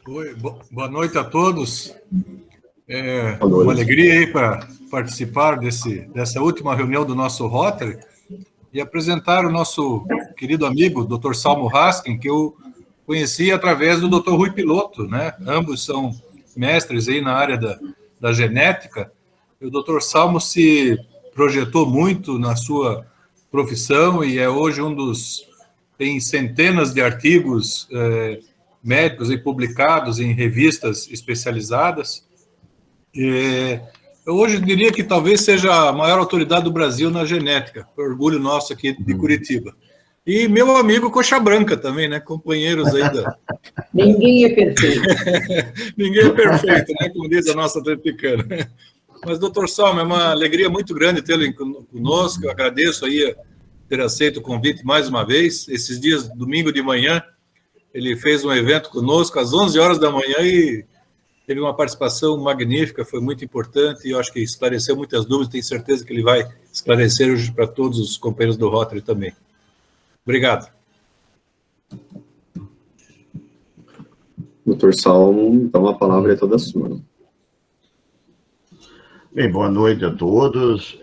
Oi, boa noite a todos. Boa noite. Uma alegria aí para participar dessa última reunião do nosso Rotary e apresentar o nosso querido amigo, Dr. Salmo Haskin, que eu conheci através do Dr. Rui Piloto, né? Ambos são mestres aí na área da genética. E o Dr. Salmo se projetou muito na sua profissão e é hoje tem centenas de artigos médicos e publicados em revistas especializadas. Eu hoje diria que talvez seja a maior autoridade do Brasil na genética, orgulho nosso aqui de Curitiba. E meu amigo Coxa Branca também, né? Companheiros aí da... Ninguém é perfeito. Ninguém é perfeito, né? Como diz a nossa atleticana. Mas, doutor Salmo, é uma alegria muito grande tê-lo conosco. Eu agradeço aí ter aceito o convite mais uma vez. Esses dias, domingo de manhã, ele fez um evento conosco às 11 horas da manhã e teve uma participação magnífica, foi muito importante e eu acho que esclareceu muitas dúvidas. Tenho certeza que ele vai esclarecer hoje para todos os companheiros do Rotary também. Obrigado. Doutor Salmo, então a palavra é toda sua. Bem, boa noite a todos.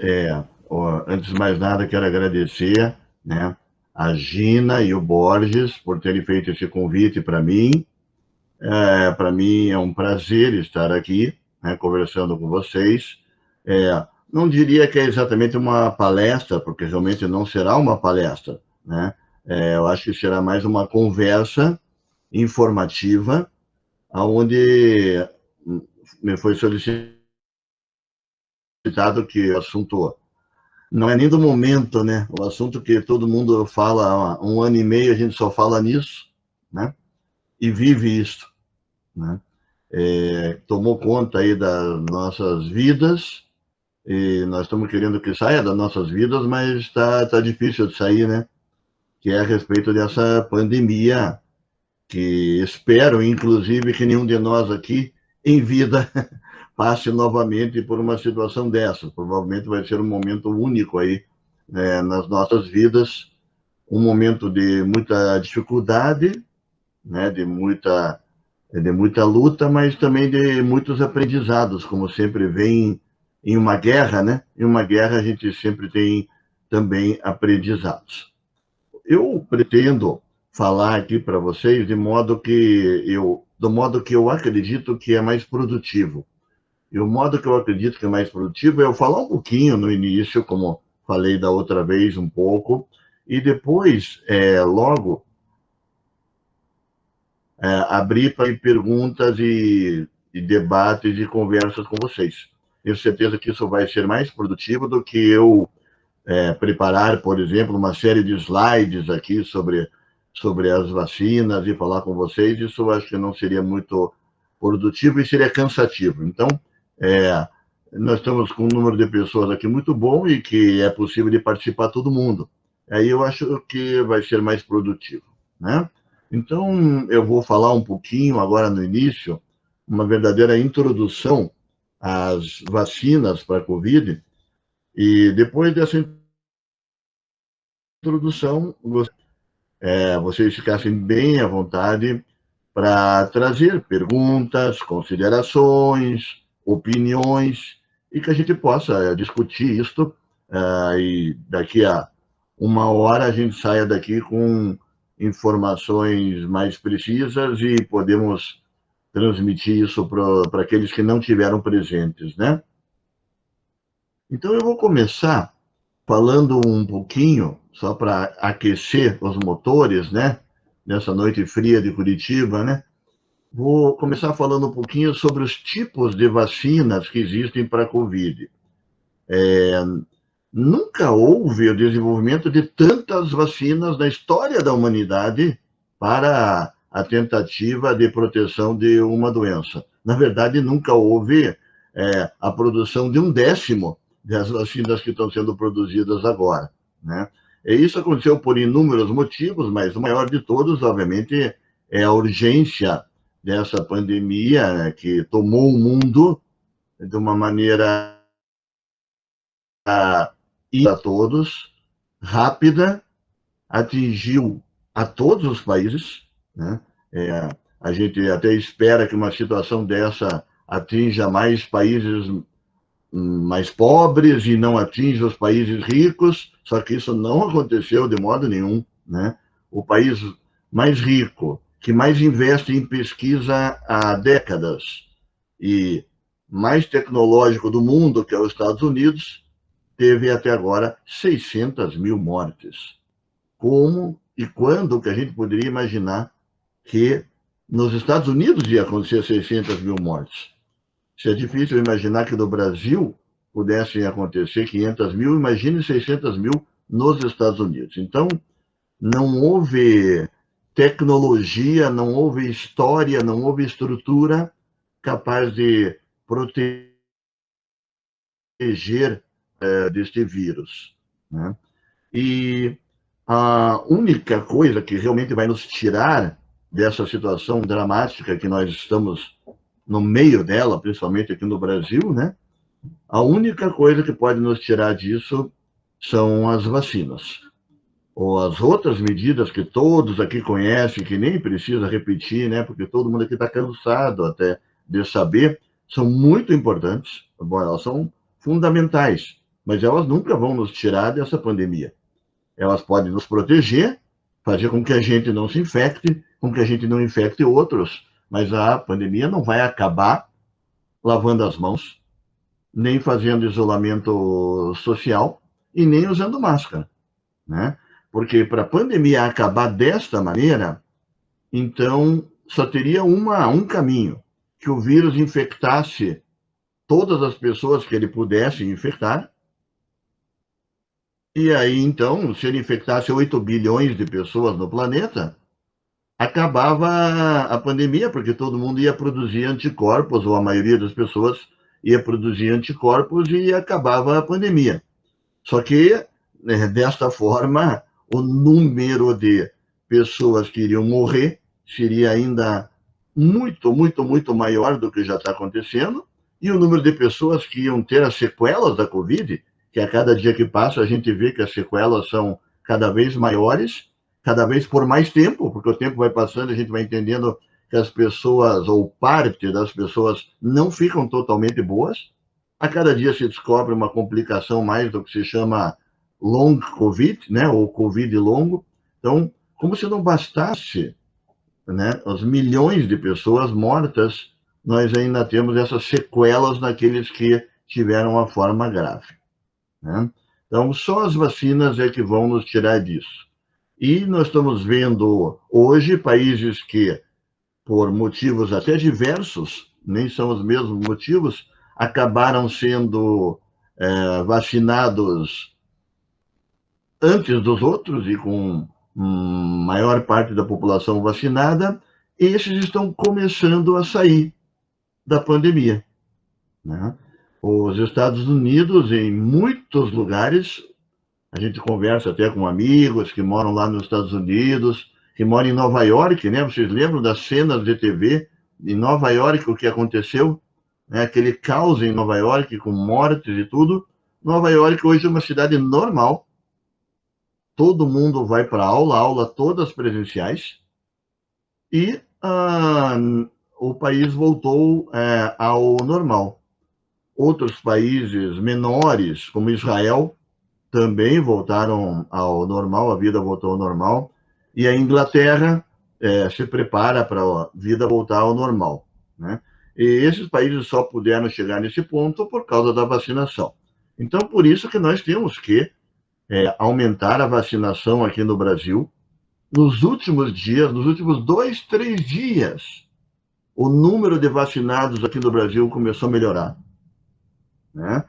Antes de mais nada, quero agradecer, né, a Gina e o Borges por terem feito esse convite para mim. Para mim é um prazer estar aqui, né, conversando com vocês. Não diria que é exatamente uma palestra, porque realmente não será uma palestra, né? Eu acho que será mais uma conversa informativa, onde me foi solicitado que o assunto não é nem do momento, né? O assunto que todo mundo fala há 1 ano e meio, a gente só fala nisso, né? E vive isso, né? Tomou conta aí das nossas vidas e nós estamos querendo que saia das nossas vidas, mas está difícil de sair, né? Que é a respeito dessa pandemia, que espero, inclusive, que nenhum de nós aqui, em vida, passe novamente por uma situação dessa. Provavelmente vai ser um momento único aí, né, nas nossas vidas, um momento de muita dificuldade, né, de muita luta, mas também de muitos aprendizados, como sempre vem em uma guerra, né? Em uma guerra a gente sempre tem também aprendizados. Eu pretendo falar aqui para vocês do modo que eu acredito que é mais produtivo. E o modo que eu acredito que é mais produtivo é eu falar um pouquinho no início, como falei da outra vez um pouco, e depois, logo, abrir para perguntas e debates e conversas com vocês. Tenho certeza que isso vai ser mais produtivo do que eu preparar, por exemplo, uma série de slides aqui sobre as vacinas e falar com vocês. Isso eu acho que não seria muito produtivo e seria cansativo. Então, nós estamos com um número de pessoas aqui muito bom e que é possível de participar todo mundo. Aí eu acho que vai ser mais produtivo, né? Então, eu vou falar um pouquinho agora no início, uma verdadeira introdução às vacinas para a Covid, e depois dessa introdução, vocês ficassem bem à vontade para trazer perguntas, considerações, opiniões, e que a gente possa discutir isto, e daqui a 1 hora a gente saia daqui com informações mais precisas e podemos transmitir isso para aqueles que não tiveram presentes, né? Então eu vou começar falando um pouquinho, só para aquecer os motores, né? Nessa noite fria de Curitiba, né? Vou começar falando um pouquinho sobre os tipos de vacinas que existem para a Covid. Nunca houve o desenvolvimento de tantas vacinas na história da humanidade para a tentativa de proteção de uma doença. Na verdade, nunca houve a produção de 1/10 das vacinas que estão sendo produzidas agora, né? E isso aconteceu por inúmeros motivos, mas o maior de todos, obviamente, é a urgência dessa pandemia, né, que tomou o mundo de uma maneira a todos, rápida, atingiu a todos os países, né? A gente até espera que uma situação dessa atinja mais países mais pobres e não atinja os países ricos, só que isso não aconteceu de modo nenhum, né? O país mais rico, que mais investe em pesquisa há décadas e mais tecnológico do mundo, que é os Estados Unidos, teve até agora 600 mil mortes. Como e quando que a gente poderia imaginar que nos Estados Unidos ia acontecer 600 mil mortes? Se é difícil imaginar que no Brasil pudessem acontecer 500 mil, imagine 600 mil nos Estados Unidos. Então, não houve tecnologia, não houve história, não houve estrutura capaz de proteger deste vírus, né? E a única coisa que realmente vai nos tirar dessa situação dramática que nós estamos no meio dela, principalmente aqui no Brasil, né? A única coisa que pode nos tirar disso são as vacinas. Ou as outras medidas que todos aqui conhecem, que nem precisa repetir, né? Porque todo mundo aqui está cansado até de saber, são muito importantes. Bom, elas são fundamentais, mas elas nunca vão nos tirar dessa pandemia. Elas podem nos proteger, fazer com que a gente não se infecte, com que a gente não infecte outros, mas a pandemia não vai acabar lavando as mãos, nem fazendo isolamento social e nem usando máscara, né? Porque para a pandemia acabar desta maneira, então só teria um caminho, que o vírus infectasse todas as pessoas que ele pudesse infectar, e aí então, se ele infectasse 8 bilhões de pessoas no planeta, acabava a pandemia, porque todo mundo ia produzir anticorpos, ou a maioria das pessoas ia produzir anticorpos e acabava a pandemia. Só que, né, desta forma, o número de pessoas que iriam morrer seria ainda muito, muito, muito maior do que já está acontecendo, e o número de pessoas que iam ter as sequelas da Covid, que a cada dia que passa a gente vê que as sequelas são cada vez maiores, cada vez por mais tempo, porque o tempo vai passando, a gente vai entendendo que as pessoas, ou parte das pessoas, não ficam totalmente boas. A cada dia se descobre uma complicação mais do que se chama long COVID, né, ou COVID longo. Então, como se não bastasse, né, os milhões de pessoas mortas, nós ainda temos essas sequelas naqueles que tiveram a forma grave, né? Então, só as vacinas é que vão nos tirar disso. E nós estamos vendo hoje países que, por motivos até diversos, nem são os mesmos motivos, acabaram sendo vacinados antes dos outros e com maior parte da população vacinada, esses estão começando a sair da pandemia, né? Os Estados Unidos, em muitos lugares, a gente conversa até com amigos que moram lá nos Estados Unidos, que moram em Nova York, né? Vocês lembram das cenas de TV em Nova York, o que aconteceu? Né? Aquele caos em Nova York, com mortes e tudo. Nova York hoje é uma cidade normal. Todo mundo vai para aula todas presenciais. E o país voltou ao normal. Outros países menores, como Israel, também voltaram ao normal, a vida voltou ao normal. E a Inglaterra se prepara para a vida voltar ao normal, né? E esses países só puderam chegar nesse ponto por causa da vacinação. Então, por isso que nós temos que aumentar a vacinação aqui no Brasil. Nos últimos dias, nos últimos 2, 3 dias, o número de vacinados aqui no Brasil começou a melhorar, né?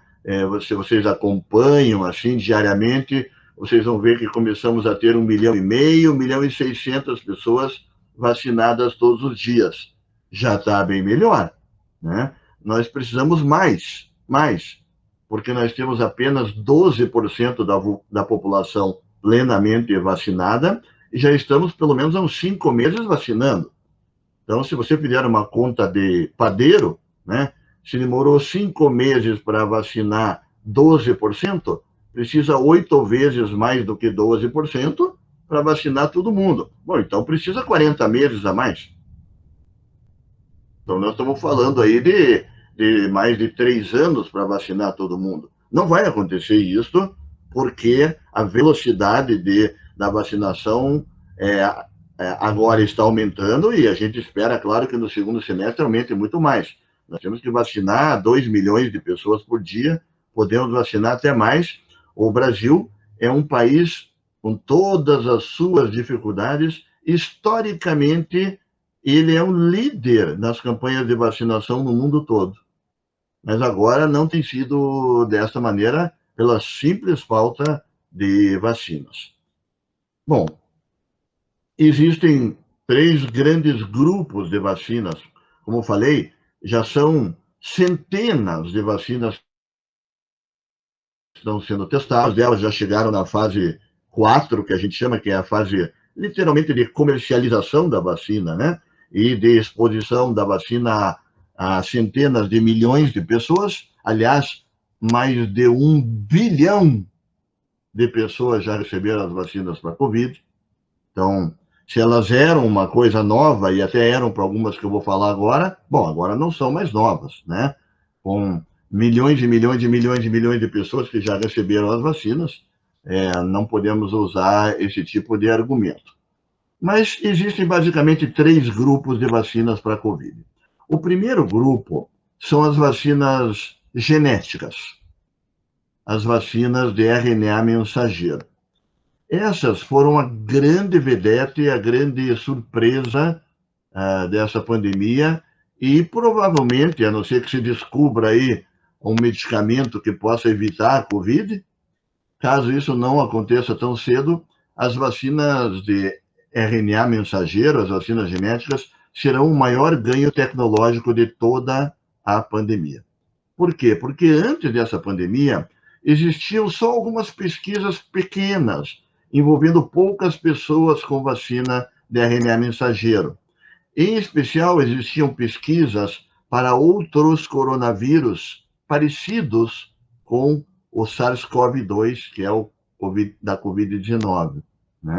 Vocês acompanham assim diariamente, vocês vão ver que começamos a ter 1,5 milhão, 1 milhão e 600 pessoas vacinadas todos os dias. Já está bem melhor, né? Nós precisamos mais, porque nós temos apenas 12% da população plenamente vacinada e já estamos pelo menos há uns 5 meses vacinando. Então, se você fizer uma conta de padeiro, né, se demorou 5 meses para vacinar 12%, precisa 8 vezes mais do que 12% para vacinar todo mundo. Bom, então precisa 40 meses a mais. Então, nós estamos falando aí de mais de 3 anos para vacinar todo mundo. Não vai acontecer isso, porque a velocidade da vacinação agora está aumentando e a gente espera, claro, que no segundo semestre aumente muito mais. Nós temos que vacinar 2 milhões de pessoas por dia, podemos vacinar até mais. O Brasil é um país com todas as suas dificuldades, historicamente, ele é um líder nas campanhas de vacinação no mundo todo. Mas agora não tem sido dessa maneira pela simples falta de vacinas. Bom, existem 3 grandes grupos de vacinas. Como eu falei, já são centenas de vacinas que estão sendo testadas. Delas já chegaram na fase 4, que a gente chama, que é a fase, literalmente, de comercialização da vacina, né? E de exposição da vacina a centenas de milhões de pessoas. Aliás, mais de 1 bilhão de pessoas já receberam as vacinas para a Covid. Então, se elas eram uma coisa nova, e até eram para algumas que eu vou falar agora, bom, agora não são mais novas, né? Com milhões e milhões e milhões e milhões de pessoas que já receberam as vacinas, não podemos usar esse tipo de argumento. Mas existem basicamente 3 grupos de vacinas para a Covid. O primeiro grupo são as vacinas genéticas, as vacinas de RNA mensageiro. Essas foram a grande vedete, a grande surpresa dessa pandemia e provavelmente, a não ser que se descubra aí um medicamento que possa evitar a Covid, caso isso não aconteça tão cedo, as vacinas de RNA mensageiro, as vacinas genéticas, serão o maior ganho tecnológico de toda a pandemia. Por quê? Porque antes dessa pandemia, existiam só algumas pesquisas pequenas, envolvendo poucas pessoas com vacina de RNA mensageiro. Em especial, existiam pesquisas para outros coronavírus parecidos com o SARS-CoV-2, que é o da Covid-19, né?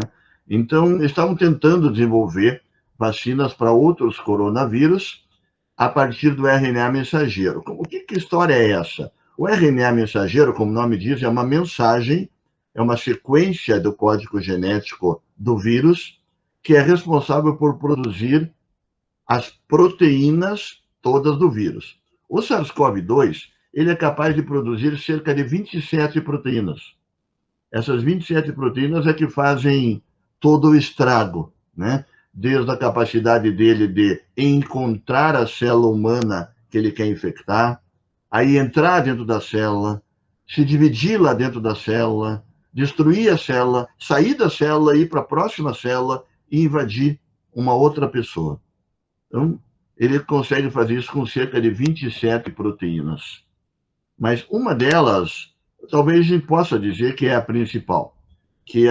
Então, estavam tentando desenvolver vacinas para outros coronavírus a partir do RNA mensageiro. Que história é essa? O RNA mensageiro, como o nome diz, é uma mensagem, é uma sequência do código genético do vírus que é responsável por produzir as proteínas todas do vírus. O SARS-CoV-2, ele é capaz de produzir cerca de 27 proteínas. Essas 27 proteínas é que fazem todo o estrago, né? Desde a capacidade dele de encontrar a célula humana que ele quer infectar, aí entrar dentro da célula, se dividir lá dentro da célula, destruir a célula, sair da célula, ir para a próxima célula e invadir uma outra pessoa. Então, ele consegue fazer isso com cerca de 27 proteínas. Mas uma delas, talvez a gente possa dizer que é a principal, que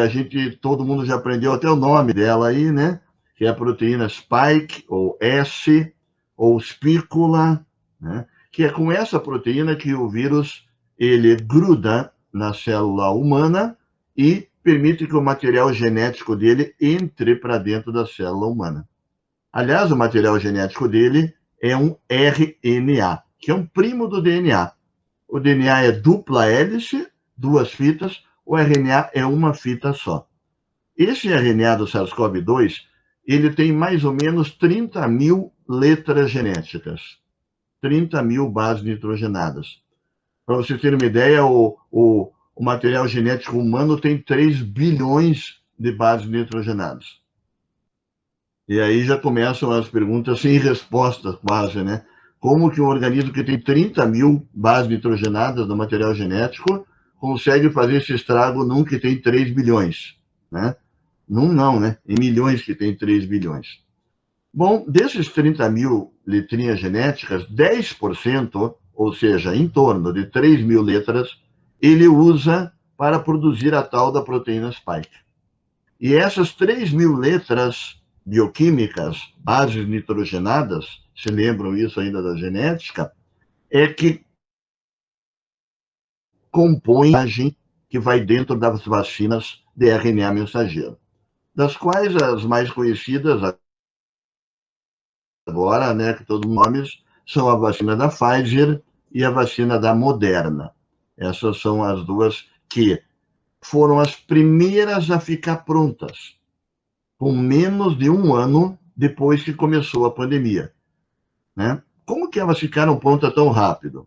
todo mundo já aprendeu até o nome dela aí, né? Que é a proteína Spike, ou S, ou spícula, né? Que é com essa proteína que o vírus ele gruda na célula humana e permite que o material genético dele entre para dentro da célula humana. Aliás, o material genético dele é um RNA, que é um primo do DNA. O DNA é dupla hélice, 2 fitas, o RNA é uma fita só. Esse RNA do SARS-CoV-2, ele tem mais ou menos 30 mil letras genéticas, 30 mil bases nitrogenadas. Para vocês terem uma ideia, o material genético humano tem 3 bilhões de bases nitrogenadas. E aí já começam as perguntas sem resposta quase, né? Como que um organismo que tem 30 mil bases nitrogenadas no material genético consegue fazer esse estrago num que tem 3 bilhões, né? Num não, né? Em milhões que tem 3 bilhões. Bom, desses 30 mil letrinhas genéticas, 10%, ou seja, em torno de 3 mil letras, ele usa para produzir a tal da proteína Spike. E essas 3 mil letras bioquímicas, bases nitrogenadas, se lembram isso ainda da genética, é que compõem a imagem que vai dentro das vacinas de RNA mensageiro, das quais as mais conhecidas, agora, né, que todos os nomes são a vacina da Pfizer e a vacina da Moderna. Essas são as duas que foram as primeiras a ficar prontas, com menos de um ano depois que começou a pandemia, né? Como que elas ficaram prontas tão rápido?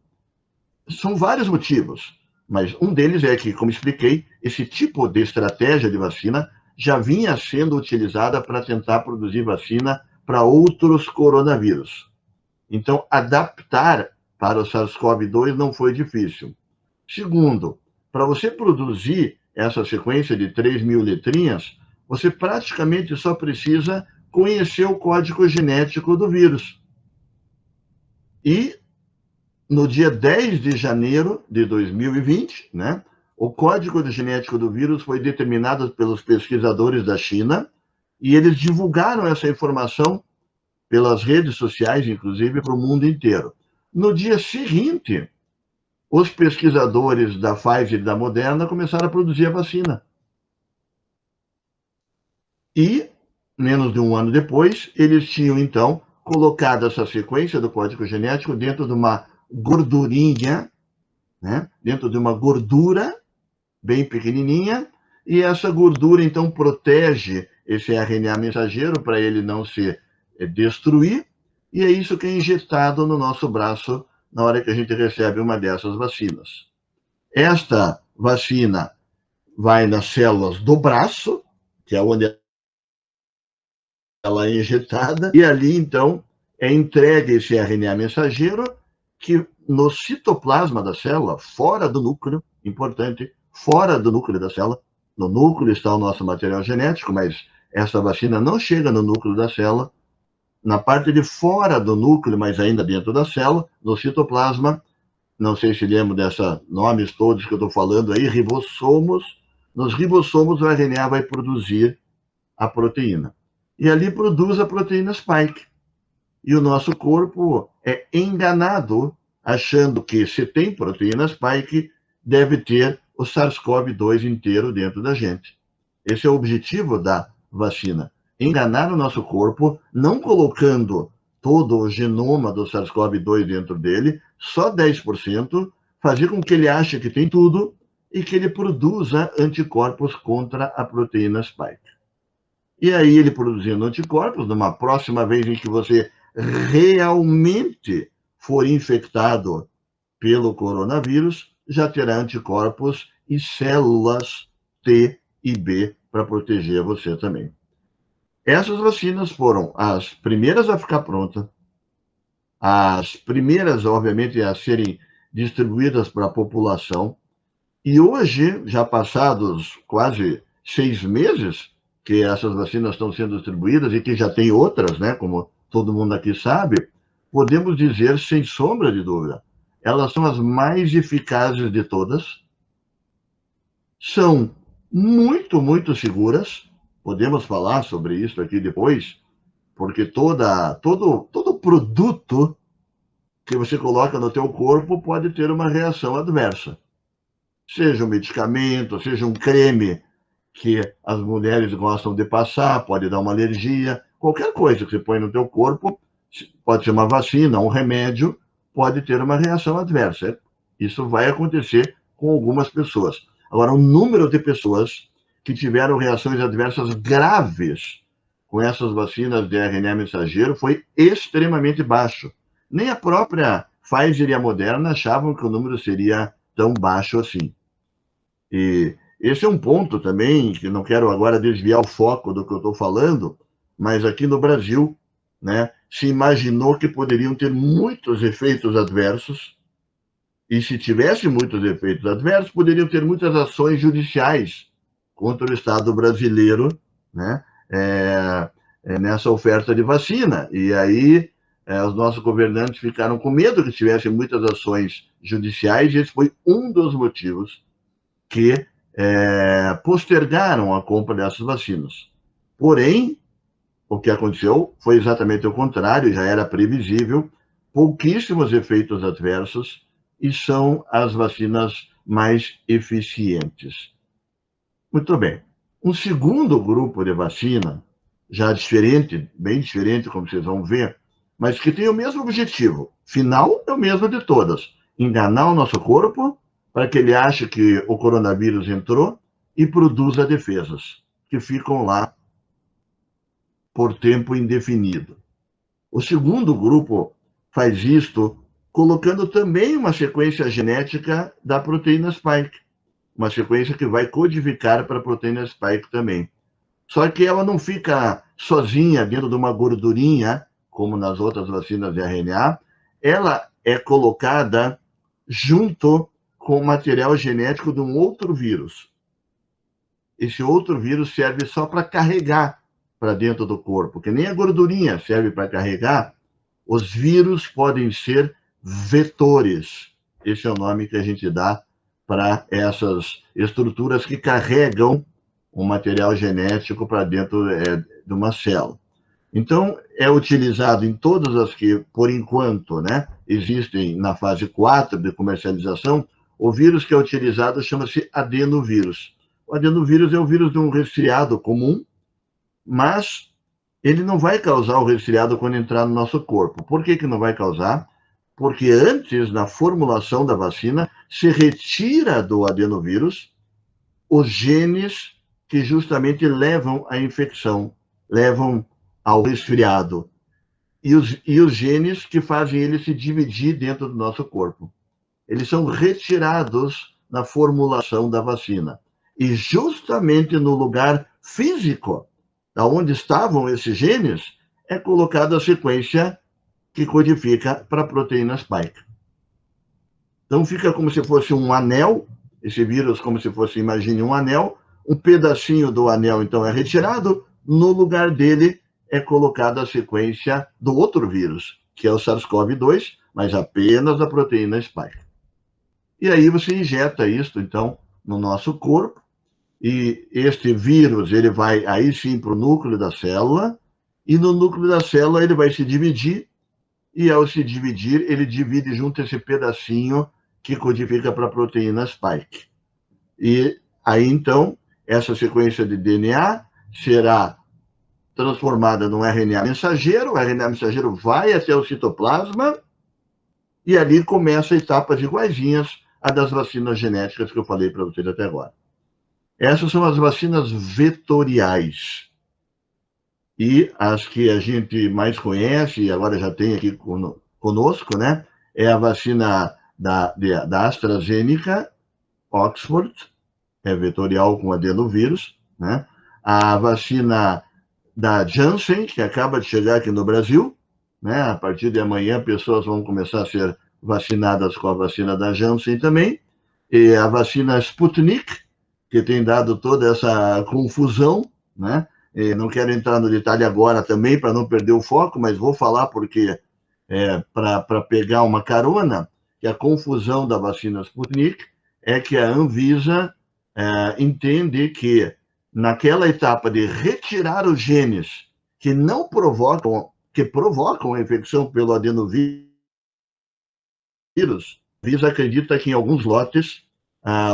São vários motivos, mas um deles é que, como expliquei, esse tipo de estratégia de vacina já vinha sendo utilizada para tentar produzir vacina para outros coronavírus. Então, adaptar para o SARS-CoV-2 não foi difícil. Segundo, para você produzir essa sequência de 3.000 letrinhas, você praticamente só precisa conhecer o código genético do vírus. E no dia 10 de janeiro de 2020, né, o código genético do vírus foi determinado pelos pesquisadores da China e eles divulgaram essa informação pelas redes sociais, inclusive, para o mundo inteiro. No dia seguinte, os pesquisadores da Pfizer e da Moderna começaram a produzir a vacina. E, menos de um ano depois, eles tinham, então, colocado essa sequência do código genético dentro de uma gordurinha, né? Dentro de uma gordura bem pequenininha, e essa gordura, então, protege esse RNA mensageiro para ele não se destruir, e é isso que é injetado no nosso braço na hora que a gente recebe uma dessas vacinas. Esta vacina vai nas células do braço, que é onde ela é injetada, e ali, então, é entregue esse RNA mensageiro que no citoplasma da célula, fora do núcleo, importante, fora do núcleo da célula, no núcleo está o nosso material genético, mas essa vacina não chega no núcleo da célula, na parte de fora do núcleo, mas ainda dentro da célula, no citoplasma, não sei se lembro desses nomes todos que eu estou falando aí, ribossomos, nos ribossomos o RNA vai produzir a proteína. E ali produz a proteína spike. E o nosso corpo é enganado achando que se tem proteína spike, deve ter o SARS-CoV-2 inteiro dentro da gente. Esse é o objetivo da vacina. Enganar o nosso corpo, não colocando todo o genoma do SARS-CoV-2 dentro dele, só 10%, fazer com que ele ache que tem tudo e que ele produza anticorpos contra a proteína spike. E aí, ele produzindo anticorpos, numa próxima vez em que você realmente for infectado pelo coronavírus, já terá anticorpos e células T e B para proteger você também. Essas vacinas foram as primeiras a ficar prontas, as primeiras, obviamente, a serem distribuídas para a população, e hoje, já passados quase 6 meses, que essas vacinas estão sendo distribuídas e que já tem outras, né, como todo mundo aqui sabe, podemos dizer, sem sombra de dúvida, elas são as mais eficazes de todas, são muito, muito seguras, podemos falar sobre isso aqui depois, porque todo produto que você coloca no teu corpo pode ter uma reação adversa. Seja um medicamento, seja um creme que as mulheres gostam de passar, pode dar uma alergia, qualquer coisa que você põe no teu corpo, pode ser uma vacina, um remédio, pode ter uma reação adversa. Isso vai acontecer com algumas pessoas. Agora, o número de pessoas que tiveram reações adversas graves com essas vacinas de RNA mensageiro foi extremamente baixo. Nem a própria Pfizer e a Moderna achavam que o número seria tão baixo assim. E esse é um ponto também, que não quero agora desviar o foco do que eu estou falando, mas aqui no Brasil, né, se imaginou que poderiam ter muitos efeitos adversos, e se tivesse muitos efeitos adversos, poderiam ter muitas ações judiciais contra o Estado brasileiro, né, nessa oferta de vacina. E aí os nossos governantes ficaram com medo que tivessem muitas ações judiciais, e esse foi um dos motivos que postergaram a compra dessas vacinas. Porém, o que aconteceu foi exatamente o contrário, já era previsível, pouquíssimos efeitos adversos, e são as vacinas mais eficientes. Muito bem. Um segundo grupo de vacina, já diferente, bem diferente, como vocês vão ver, mas que tem o mesmo objetivo. Final é o mesmo de todas: enganar o nosso corpo para que ele ache que o coronavírus entrou e produza defesas, que ficam lá por tempo indefinido. O segundo grupo faz isto colocando também uma sequência genética da proteína spike, uma sequência que vai codificar para a proteína spike também. Só que ela não fica sozinha dentro de uma gordurinha, como nas outras vacinas de RNA, ela é colocada junto com o material genético de um outro vírus. Esse outro vírus serve só para carregar para dentro do corpo, que nem a gordurinha serve para carregar. Os vírus podem ser vetores. Esse é o nome que a gente dá para essas estruturas que carregam um material genético para dentro de uma célula. Então, é utilizado em todas as que, por enquanto, né, existem na fase 4 de comercialização. O vírus que é utilizado chama-se adenovírus. O adenovírus é o vírus de um resfriado comum, mas ele não vai causar o resfriado quando entrar no nosso corpo. Por que não vai causar? Porque antes, na formulação da vacina, se retira do adenovírus os genes que justamente levam à infecção, levam ao resfriado, e os genes que fazem ele se dividir dentro do nosso corpo. Eles são retirados na formulação da vacina. E justamente no lugar físico, onde estavam esses genes, é colocada a sequência que codifica para a proteína spike. Então fica como se fosse um anel, esse vírus como se fosse, imagine um anel, um pedacinho do anel então é retirado, no lugar dele é colocada a sequência do outro vírus, que é o SARS-CoV-2, mas apenas da proteína spike. E aí você injeta isso, então, no nosso corpo, e este vírus, ele vai aí sim para o núcleo da célula, e no núcleo da célula ele vai se dividir, e ao se dividir, ele divide junto esse pedacinho que codifica para a proteína spike. E aí, então, essa sequência de DNA será transformada num RNA mensageiro, o RNA mensageiro vai até o citoplasma, e ali começa etapas iguaizinhas a das vacinas genéticas que eu falei para vocês até agora. Essas são as vacinas vetoriais. E as que a gente mais conhece, e agora já tem aqui conosco, né? É a vacina da AstraZeneca, Oxford, é vetorial com adenovírus, né? A vacina da Janssen, que acaba de chegar aqui no Brasil, né? A partir de amanhã, pessoas vão começar a ser vacinadas com a vacina da Janssen também, e a vacina Sputnik, que tem dado toda essa confusão, né? E não quero entrar no detalhe agora também, para não perder o foco, mas vou falar porque, para pegar uma carona, que a confusão da vacina Sputnik é que a Anvisa entende que naquela etapa de retirar os genes que provocam a infecção pelo adenovírus, a Anvisa acredita que em alguns lotes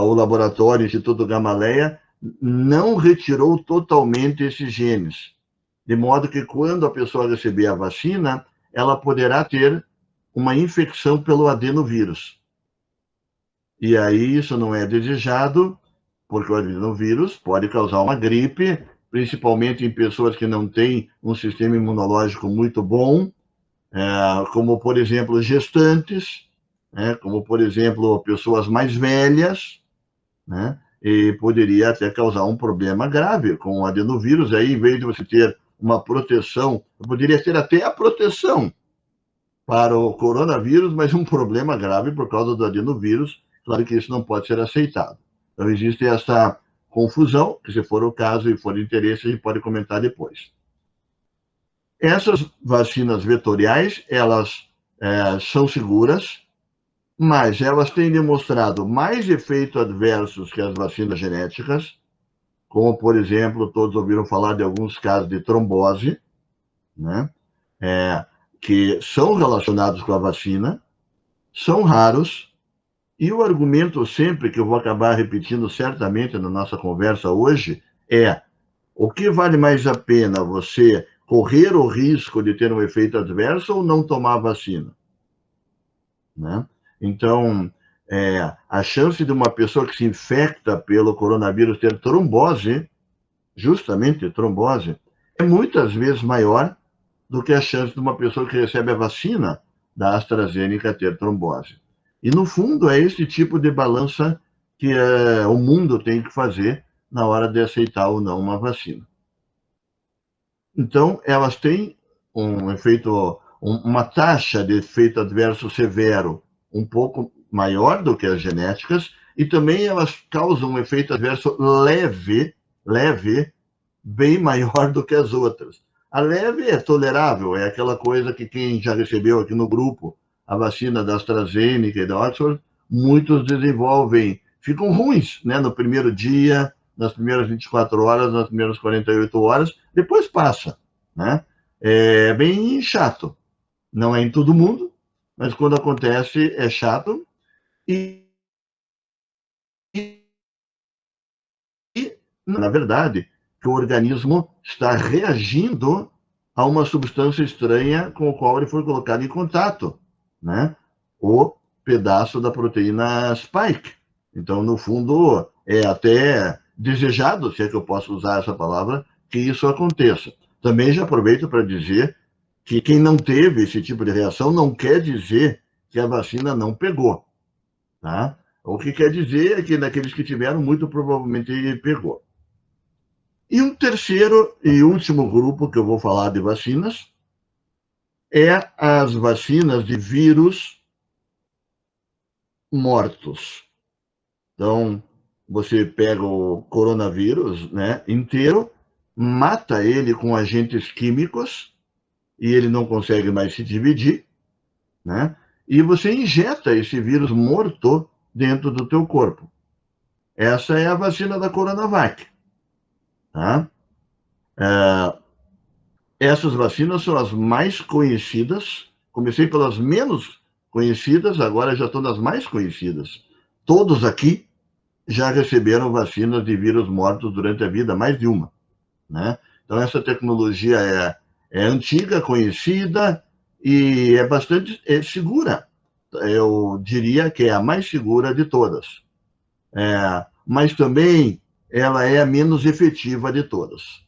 o laboratório Instituto Gamaleya não retirou totalmente esses genes, de modo que quando a pessoa receber a vacina, ela poderá ter uma infecção pelo adenovírus. E aí isso não é desejado, porque o adenovírus pode causar uma gripe, principalmente em pessoas que não têm um sistema imunológico muito bom, como, por exemplo, gestantes, como, por exemplo, pessoas mais velhas, né? E poderia até causar um problema grave com o adenovírus. Aí, em vez de você ter uma proteção, poderia ter até a proteção para o coronavírus, mas um problema grave por causa do adenovírus. Claro que isso não pode ser aceitado. Então, existe essa confusão, que se for o caso e for de interesse, a gente pode comentar depois. Essas vacinas vetoriais, elas são seguras, mas elas têm demonstrado mais efeitos adversos que as vacinas genéticas, como, por exemplo, todos ouviram falar de alguns casos de trombose, né? Que são relacionados com a vacina, são raros, e o argumento sempre, que eu vou acabar repetindo certamente na nossa conversa hoje, o que vale mais a pena você correr o risco de ter um efeito adverso ou não tomar vacina, né? Então, a chance de uma pessoa que se infecta pelo coronavírus ter trombose, justamente trombose, é muitas vezes maior do que a chance de uma pessoa que recebe a vacina da AstraZeneca ter trombose. E, no fundo, é esse tipo de balança que o mundo tem que fazer na hora de aceitar ou não uma vacina. Então, elas têm um efeito, uma taxa de efeito adverso severo um pouco maior do que as genéticas, e também elas causam um efeito adverso leve, bem maior do que as outras. A leve é tolerável, é aquela coisa que quem já recebeu aqui no grupo a vacina da AstraZeneca e da Oxford, muitos desenvolvem, ficam ruins, né, no primeiro dia, nas primeiras 24 horas, nas primeiras 48 horas, depois passa, né? É bem chato. Não é em todo mundo, mas quando acontece é chato. E na verdade, que o organismo está reagindo a uma substância estranha com a qual ele foi colocado em contato, né? O pedaço da proteína spike. Então, no fundo, é até desejado, se é que eu posso usar essa palavra, que isso aconteça. Também já aproveito para dizer que quem não teve esse tipo de reação não quer dizer que a vacina não pegou, tá? O que quer dizer é que naqueles que tiveram, muito provavelmente pegou. E um terceiro e último grupo que eu vou falar de vacinas é as vacinas de vírus mortos. Então, você pega o coronavírus, né, inteiro, mata ele com agentes químicos e ele não consegue mais se dividir, né? E você injeta esse vírus morto dentro do teu corpo. Essa é a vacina da Coronavac, tá? Essas vacinas são as mais conhecidas. Comecei pelas menos conhecidas, agora já estou nas mais conhecidas. Todos aqui já receberam vacinas de vírus mortos durante a vida, mais de uma, né? Então, essa tecnologia é antiga, conhecida e é bastante segura. Eu diria que é a mais segura de todas. Mas também ela é a menos efetiva de todas,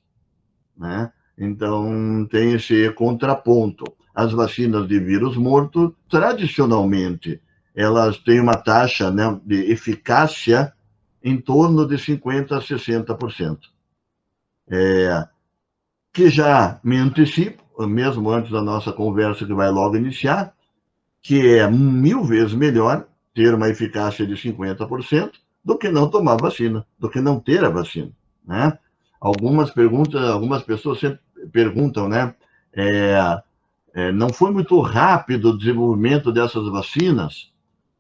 né? Então, tem esse contraponto. As vacinas de vírus morto, tradicionalmente, elas têm uma taxa, né, de eficácia em torno de 50% a 60%. Que já me antecipo, mesmo antes da nossa conversa, que vai logo iniciar, que é 1000 vezes melhor ter uma eficácia de 50% do que não tomar vacina, do que não ter a vacina, né? Algumas pessoas sempre perguntam, né? Não foi muito rápido o desenvolvimento dessas vacinas?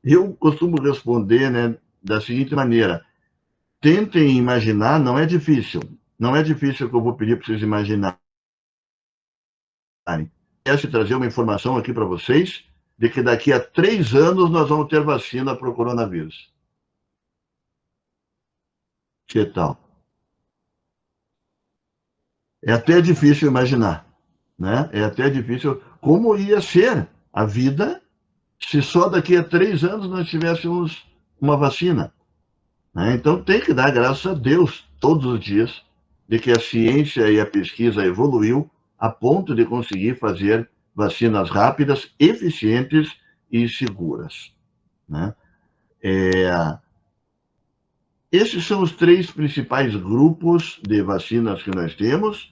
Eu costumo responder, né, da seguinte maneira: tentem imaginar, não é difícil. Não é difícil que eu vou pedir para vocês imaginarem. Quero trazer uma informação aqui para vocês de que daqui a 3 anos nós vamos ter vacina para o coronavírus. Que tal? É até difícil imaginar, né? É até difícil como ia ser a vida se só daqui a 3 anos nós tivéssemos uma vacina, né? Então tem que dar graças a Deus todos os dias de que a ciência e a pesquisa evoluiu a ponto de conseguir fazer vacinas rápidas, eficientes e seguras, né? Esses são os 3 principais grupos de vacinas que nós temos.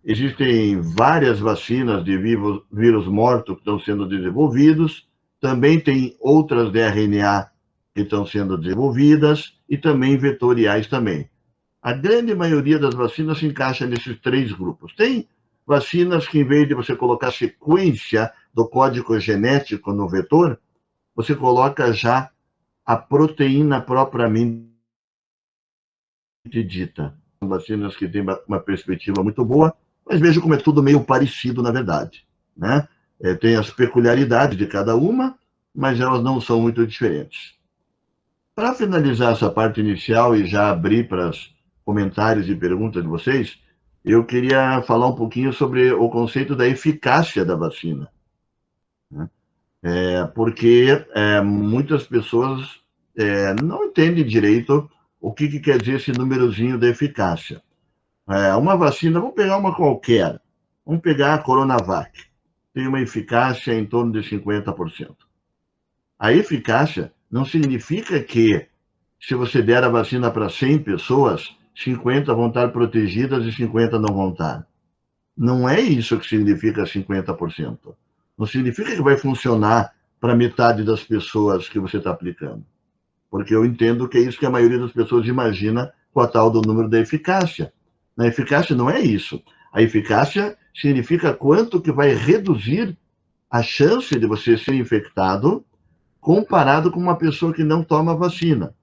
Existem várias vacinas de vírus morto que estão sendo desenvolvidos. Também tem outras de RNA que estão sendo desenvolvidas e também vetoriais também. A grande maioria das vacinas se encaixa nesses 3 grupos. Tem vacinas que, em vez de você colocar a sequência do código genético no vetor, você coloca já a proteína propriamente dita. São vacinas que têm uma perspectiva muito boa, mas veja como é tudo meio parecido, na verdade, né? Tem as peculiaridades de cada uma, mas elas não são muito diferentes. Para finalizar essa parte inicial e já abrir para os comentários e perguntas de vocês, eu queria falar um pouquinho sobre o conceito da eficácia da vacina, né? Porque muitas pessoas não entendem direito o que quer dizer esse númerozinho da eficácia. Uma vacina, vamos pegar uma qualquer, vamos pegar a Coronavac, tem uma eficácia em torno de 50%. A eficácia não significa que, se você der a vacina para 100 pessoas, 50 vão estar protegidas e 50 não vão estar. Não é isso que significa 50%. Não significa que vai funcionar para metade das pessoas que você está aplicando. Porque eu entendo que é isso que a maioria das pessoas imagina com a tal do número da eficácia. Na eficácia não é isso. A eficácia significa quanto que vai reduzir a chance de você ser infectado comparado com uma pessoa que não toma vacina.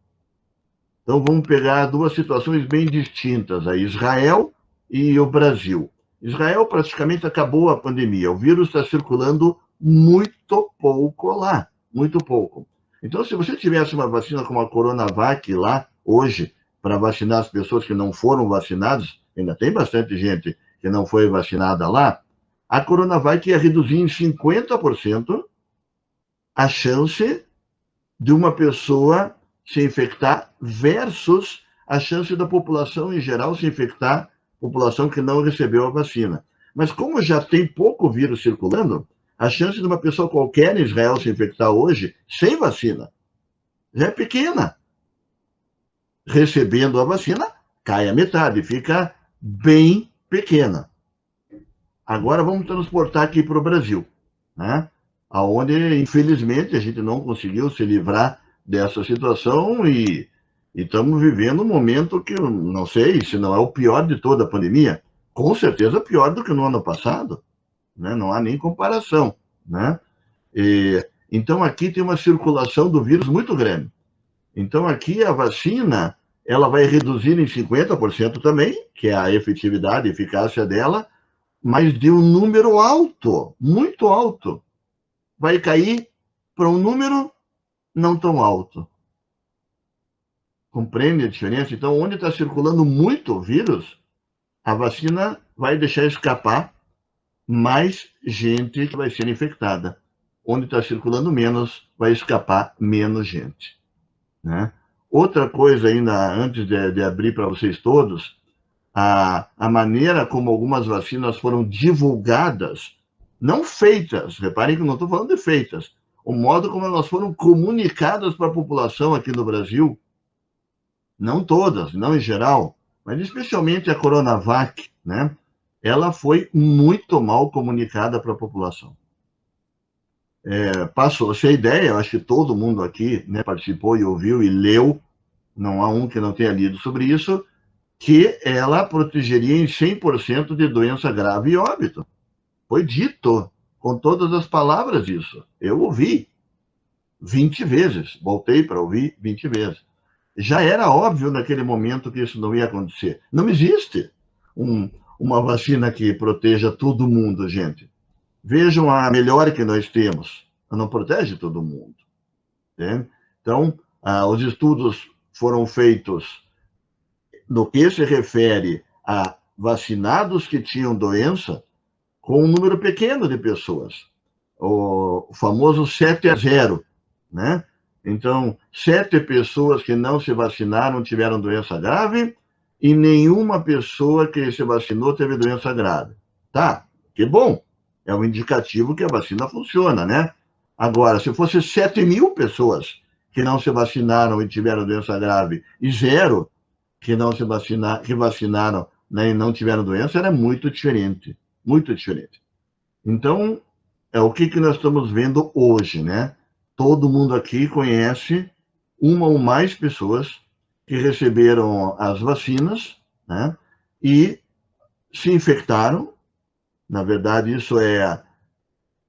Então, vamos pegar duas situações bem distintas, a Israel e o Brasil. Israel praticamente acabou a pandemia, o vírus está circulando muito pouco lá, muito pouco. Então, se você tivesse uma vacina como a Coronavac lá, hoje, para vacinar as pessoas que não foram vacinadas, ainda tem bastante gente que não foi vacinada lá, a Coronavac ia reduzir em 50% a chance de uma pessoa se infectar versus a chance da população em geral se infectar, população que não recebeu a vacina. Mas como já tem pouco vírus circulando, a chance de uma pessoa qualquer em Israel se infectar hoje, sem vacina, já é pequena. Recebendo a vacina, cai a metade, fica bem pequena. Agora vamos transportar aqui para o Brasil, né? Onde, infelizmente, a gente não conseguiu se livrar dessa situação e estamos vivendo um momento que eu não sei se não é o pior de toda a pandemia, com certeza pior do que no ano passado, né? Não há nem comparação, né? Então, aqui tem uma circulação do vírus muito grande. Então, aqui a vacina, ela vai reduzir em 50% também, que é a efetividade, a eficácia dela, mas de um número alto, muito alto. Vai cair para um número não tão alto. Compreende a diferença? Então, onde está circulando muito vírus, a vacina vai deixar escapar mais gente que vai ser infectada. Onde está circulando menos, vai escapar menos gente, né? Outra coisa ainda, antes de abrir para vocês todos, a maneira como algumas vacinas foram divulgadas, não feitas, reparem que eu não estou falando de feitas, o modo como elas foram comunicadas para a população aqui no Brasil, não todas, não em geral, mas especialmente a Coronavac, né? Ela foi muito mal comunicada para a população. Passou-se a ideia, eu acho que todo mundo aqui, né, participou e ouviu e leu, não há um que não tenha lido sobre isso, que ela protegeria em 100% de doença grave e óbito. Foi dito, com todas as palavras isso. Eu ouvi 20 vezes, voltei para ouvir 20 vezes. Já era óbvio naquele momento que isso não ia acontecer. Não existe uma vacina que proteja todo mundo, gente. Vejam a melhor que nós temos. Ela não protege todo mundo, né? Então, os estudos foram feitos no que se refere a vacinados que tinham doença, com um número pequeno de pessoas. O famoso 7-0, né? Então, 7 pessoas que não se vacinaram tiveram doença grave e nenhuma pessoa que se vacinou teve doença grave. Tá, que bom. É um indicativo que a vacina funciona, né? Agora, se fosse 7.000 pessoas que não se vacinaram e tiveram doença grave e 0 que não se vacinaram, né, e não tiveram doença, era muito diferente. Muito diferente. Então, o que nós estamos vendo hoje, né? Todo mundo aqui conhece uma ou mais pessoas que receberam as vacinas, né, e se infectaram. Na verdade, isso é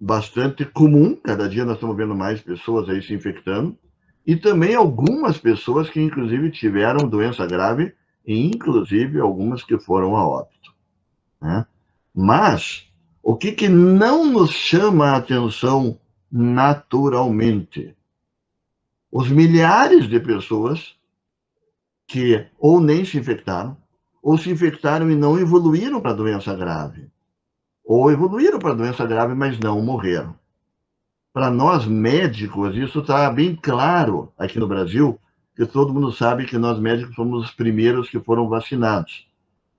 bastante comum. Cada dia nós estamos vendo mais pessoas aí se infectando. E também algumas pessoas que, inclusive, tiveram doença grave, e, inclusive, algumas que foram a óbito, né? Mas, o que não nos chama a atenção naturalmente? Os milhares de pessoas que ou nem se infectaram, ou se infectaram e não evoluíram para doença grave. Ou evoluíram para doença grave, mas não morreram. Para nós médicos, isso está bem claro aqui no Brasil, que todo mundo sabe que nós médicos somos os primeiros que foram vacinados.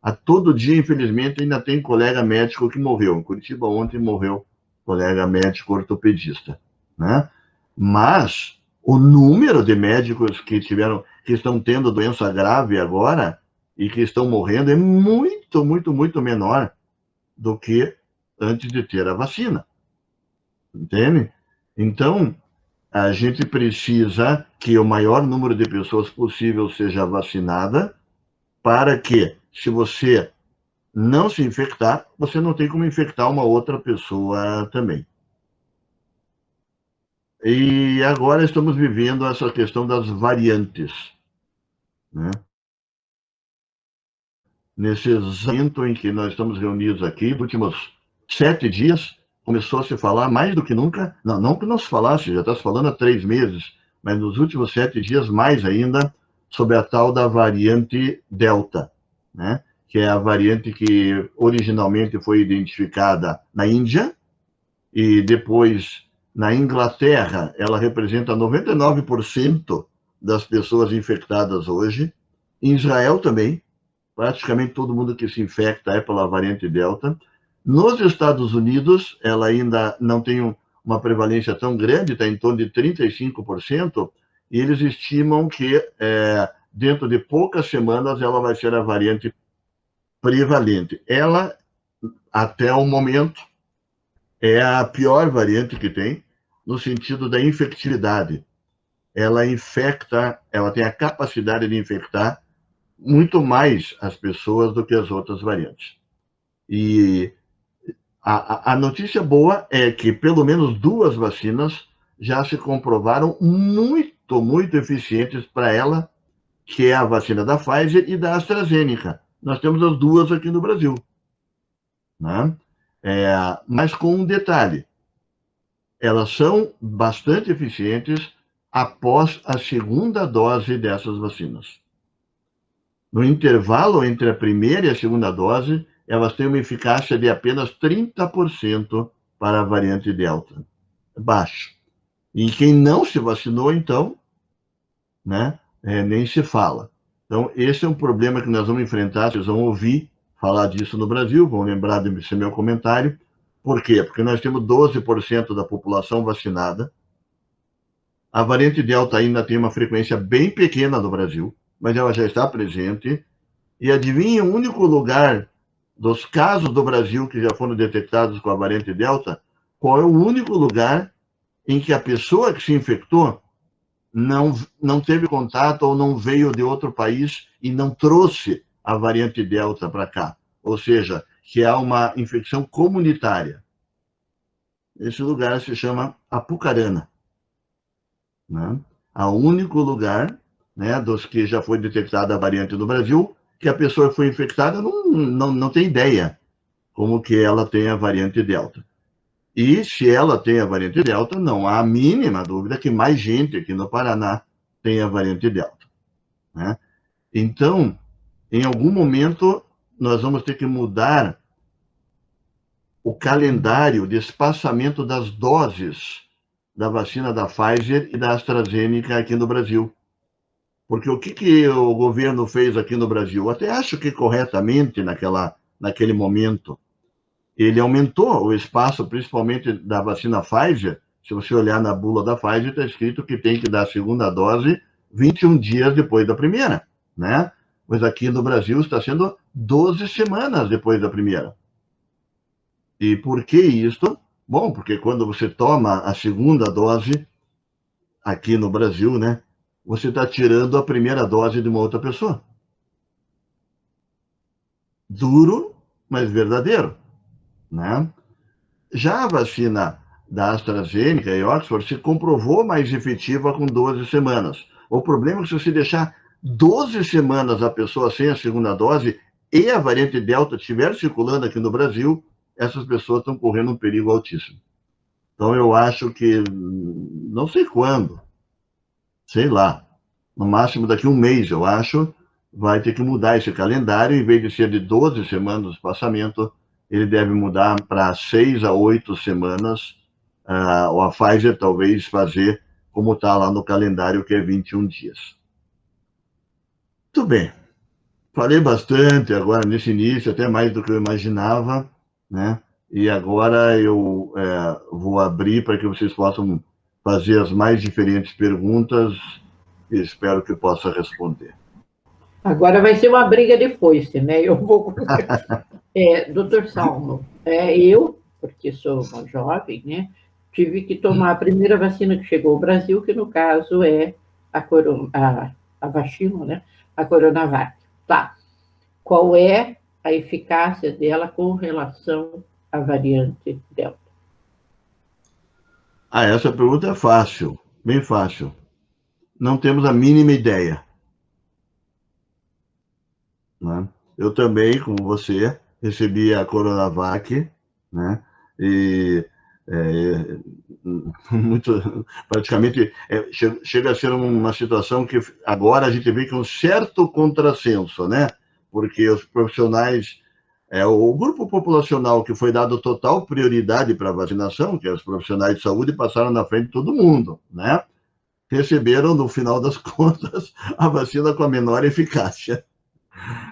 A todo dia, infelizmente, ainda tem colega médico que morreu. Em Curitiba, ontem, morreu colega médico ortopedista, né? Mas o número de médicos que estão tendo doença grave agora e que estão morrendo é muito, muito, muito menor do que antes de ter a vacina. Entende? Então, a gente precisa que o maior número de pessoas possível seja vacinada para que, se você não se infectar, você não tem como infectar uma outra pessoa também. E agora estamos vivendo essa questão das variantes, né? Nesse momento em que nós estamos reunidos aqui, nos últimos 7 dias, começou a se falar mais do que nunca, não que não se falasse, já está se falando há 3 meses, mas nos últimos 7 dias mais ainda, sobre a tal da variante Delta, né? Que é a variante que originalmente foi identificada na Índia e depois na Inglaterra, ela representa 99% das pessoas infectadas hoje. Em Israel também, praticamente todo mundo que se infecta é pela variante Delta. Nos Estados Unidos, ela ainda não tem uma prevalência tão grande, está em torno de 35%, e eles estimam que dentro de poucas semanas ela vai ser a variante prevalente. Ela, até o momento, é a pior variante que tem, no sentido da infectividade. Ela infecta, ela tem a capacidade de infectar muito mais as pessoas do que as outras variantes. E a notícia boa é que pelo menos 2 vacinas já se comprovaram muito, muito eficientes para ela, que é a vacina da Pfizer e da AstraZeneca. Nós temos as 2 aqui no Brasil, né? Mas com um detalhe, elas são bastante eficientes após a segunda dose dessas vacinas. No intervalo entre a primeira e a segunda dose, elas têm uma eficácia de apenas 30% para a variante Delta. Baixo. E quem não se vacinou, então, né, nem se fala. Então, esse é um problema que nós vamos enfrentar, vocês vão ouvir falar disso no Brasil, vão lembrar desse meu comentário. Por quê? Porque nós temos 12% da população vacinada. A variante Delta ainda tem uma frequência bem pequena no Brasil, mas ela já está presente. E adivinha o único lugar dos casos do Brasil que já foram detectados com a variante Delta? Qual é o único lugar em que a pessoa que se infectou não teve contato ou não veio de outro país e não trouxe a variante Delta para cá? Ou seja, que há uma infecção comunitária. Esse lugar se chama Apucarana, né? É o único lugar, né, dos que já foi detectada a variante no Brasil, que a pessoa foi infectada não tem ideia como que ela tem a variante Delta. E se ela tem a variante Delta, não há a mínima dúvida que mais gente aqui no Paraná tem a variante Delta, né? Então, em algum momento, nós vamos ter que mudar o calendário de espaçamento das doses da vacina da Pfizer e da AstraZeneca aqui no Brasil. Porque o que o governo fez aqui no Brasil? Eu até acho que corretamente naquele momento. Ele aumentou o espaço, principalmente da vacina Pfizer. Se você olhar na bula da Pfizer, está escrito que tem que dar a segunda dose 21 dias depois da primeira, né? Pois aqui no Brasil está sendo 12 semanas depois da primeira. E por que isso? Bom, porque quando você toma a segunda dose, aqui no Brasil, né, você está tirando a primeira dose de uma outra pessoa. Duro, mas verdadeiro, né? Já a vacina da AstraZeneca e Oxford se comprovou mais efetiva com 12 semanas. O problema é que se você deixar 12 semanas a pessoa sem a segunda dose e a variante Delta estiver circulando aqui no Brasil, essas pessoas estão correndo um perigo altíssimo. Então, eu acho que, não sei quando, sei lá, no máximo daqui a um mês, eu acho, vai ter que mudar esse calendário, em vez de ser de 12 semanas de espaçamento, ele deve mudar para 6 a 8 semanas, ou a Pfizer talvez fazer como está lá no calendário, que é 21 dias. Muito bem. Falei bastante agora nesse início, até mais do que eu imaginava, né? E agora eu vou abrir para que vocês possam fazer as mais diferentes perguntas e espero que possa responder. Agora vai ser uma briga de foice, né? Eu vou... Doutor Salmo, eu, porque sou uma jovem, né? Tive que tomar a primeira vacina que chegou ao Brasil, que no caso é a vacina, né? A Coronavac. Tá. Qual é a eficácia dela com relação à variante Delta? Essa pergunta é fácil, bem fácil. Não temos a mínima ideia. Né? Eu também, como você, recebi a Coronavac, né? E praticamente chega a ser uma situação que agora a gente vê que é um certo contrassenso, né? Porque os profissionais, o grupo populacional que foi dado total prioridade para a vacinação, que é os profissionais de saúde, passaram na frente de todo mundo, né? Receberam, no final das contas, a vacina com a menor eficácia.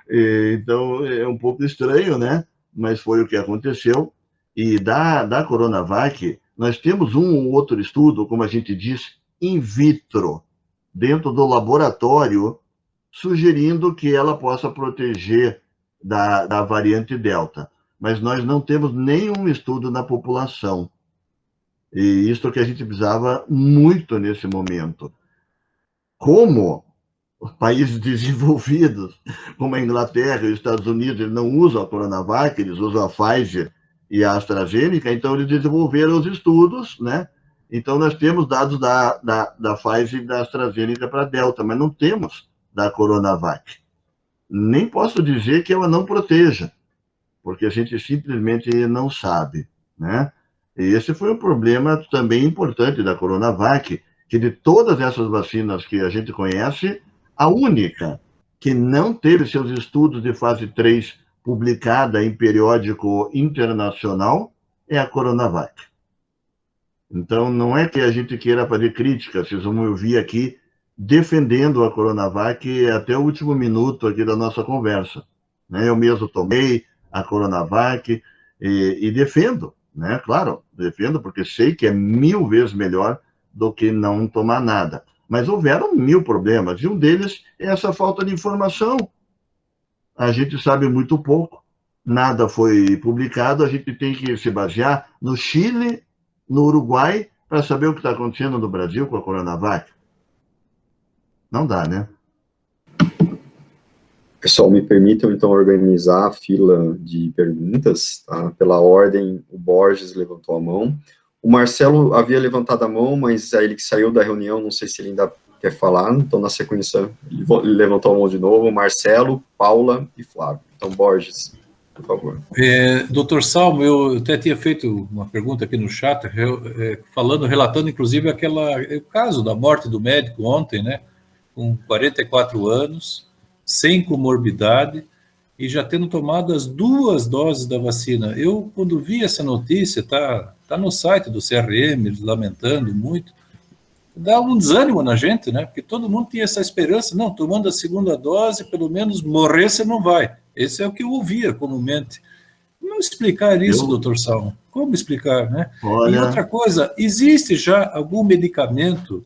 Então, é um pouco estranho, né? Mas foi o que aconteceu. E da Coronavac, nós temos um ou outro estudo, como a gente diz, in vitro, dentro do laboratório, sugerindo que ela possa proteger da variante Delta. Mas nós não temos nenhum estudo na população. E isso que a gente precisava muito nesse momento. Como países desenvolvidos, como a Inglaterra e os Estados Unidos, eles não usam a Coronavac, eles usam a Pfizer e a AstraZeneca, então eles desenvolveram os estudos, né? Então nós temos dados da Pfizer e da AstraZeneca para Delta, mas não temos da Coronavac. Nem posso dizer que ela não proteja, porque a gente simplesmente não sabe, né? E esse foi um problema também importante da Coronavac, que de todas essas vacinas que a gente conhece, a única que não teve seus estudos de fase 3 publicada em periódico internacional é a Coronavac. Então, não é que a gente queira fazer crítica, vocês vão me ouvir aqui defendendo a Coronavac até o último minuto aqui da nossa conversa. Eu mesmo tomei a Coronavac e defendo, né? Claro, defendo porque sei que é 1000 vezes melhor do que não tomar nada. Mas houveram 1000 problemas, e um deles é essa falta de informação. A gente sabe muito pouco, nada foi publicado, a gente tem que se basear no Chile, no Uruguai, para saber o que está acontecendo no Brasil com a Coronavac. Não dá, né? Pessoal, me permitam, então, organizar a fila de perguntas, tá? Pela ordem, o Borges levantou a mão. O Marcelo havia levantado a mão, mas aí ele que saiu da reunião, não sei se ele ainda quer falar, então, na sequência, ele levantou a mão de novo. Marcelo, Paula e Flávio. Então, Borges, por favor. Doutor Salmo, eu até tinha feito uma pergunta aqui no chat, relatando, inclusive, o caso da morte do médico ontem, né? Com 44 anos, sem comorbidade, e já tendo tomado as 2 doses da vacina. Eu, quando vi essa notícia, tá no site do CRM, eles lamentando muito, dá um desânimo na gente, né? Porque todo mundo tinha essa esperança, não, tomando a 2ª dose, pelo menos morrer você não vai. Esse é o que eu ouvia comumente. Como explicar isso, doutor Salmo? Como explicar, né? Olha... E outra coisa, existe já algum medicamento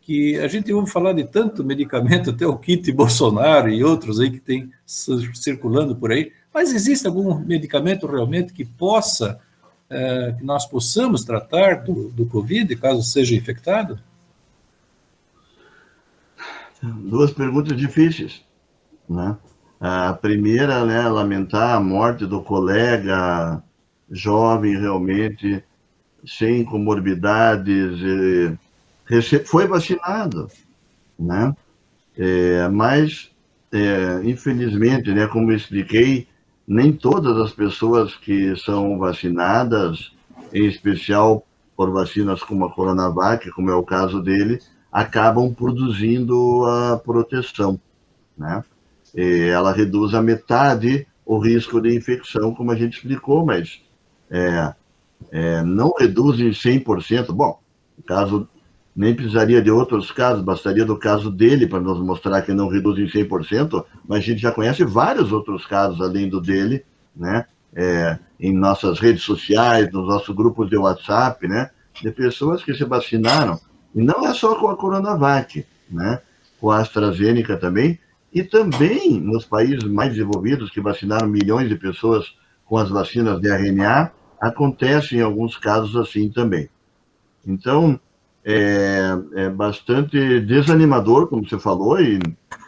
que a gente ouve falar de tanto medicamento, até o kit Bolsonaro e outros aí que tem circulando por aí, mas existe algum medicamento realmente que que nós possamos tratar do Covid, caso seja infectado? 2 perguntas difíceis, né? A primeira, né, lamentar a morte do colega jovem, realmente, sem comorbidades, foi vacinado, né? Mas, infelizmente, né, como eu expliquei, nem todas as pessoas que são vacinadas, em especial por vacinas como a Coronavac, como é o caso dele, acabam produzindo a proteção, né? ela reduz a metade o risco de infecção, como a gente explicou, mas não reduz em 100%. Bom, o caso nem precisaria de outros casos, bastaria do caso dele para nos mostrar que não reduz em 100%, mas a gente já conhece vários outros casos além do dele, né? Em nossas redes sociais, nos nossos grupos de WhatsApp, né? De pessoas que se vacinaram, e não é só com a Coronavac, né? Com a AstraZeneca também, e também nos países mais desenvolvidos, que vacinaram milhões de pessoas com as vacinas de RNA, acontece em alguns casos assim também. Então, é bastante desanimador, como você falou, e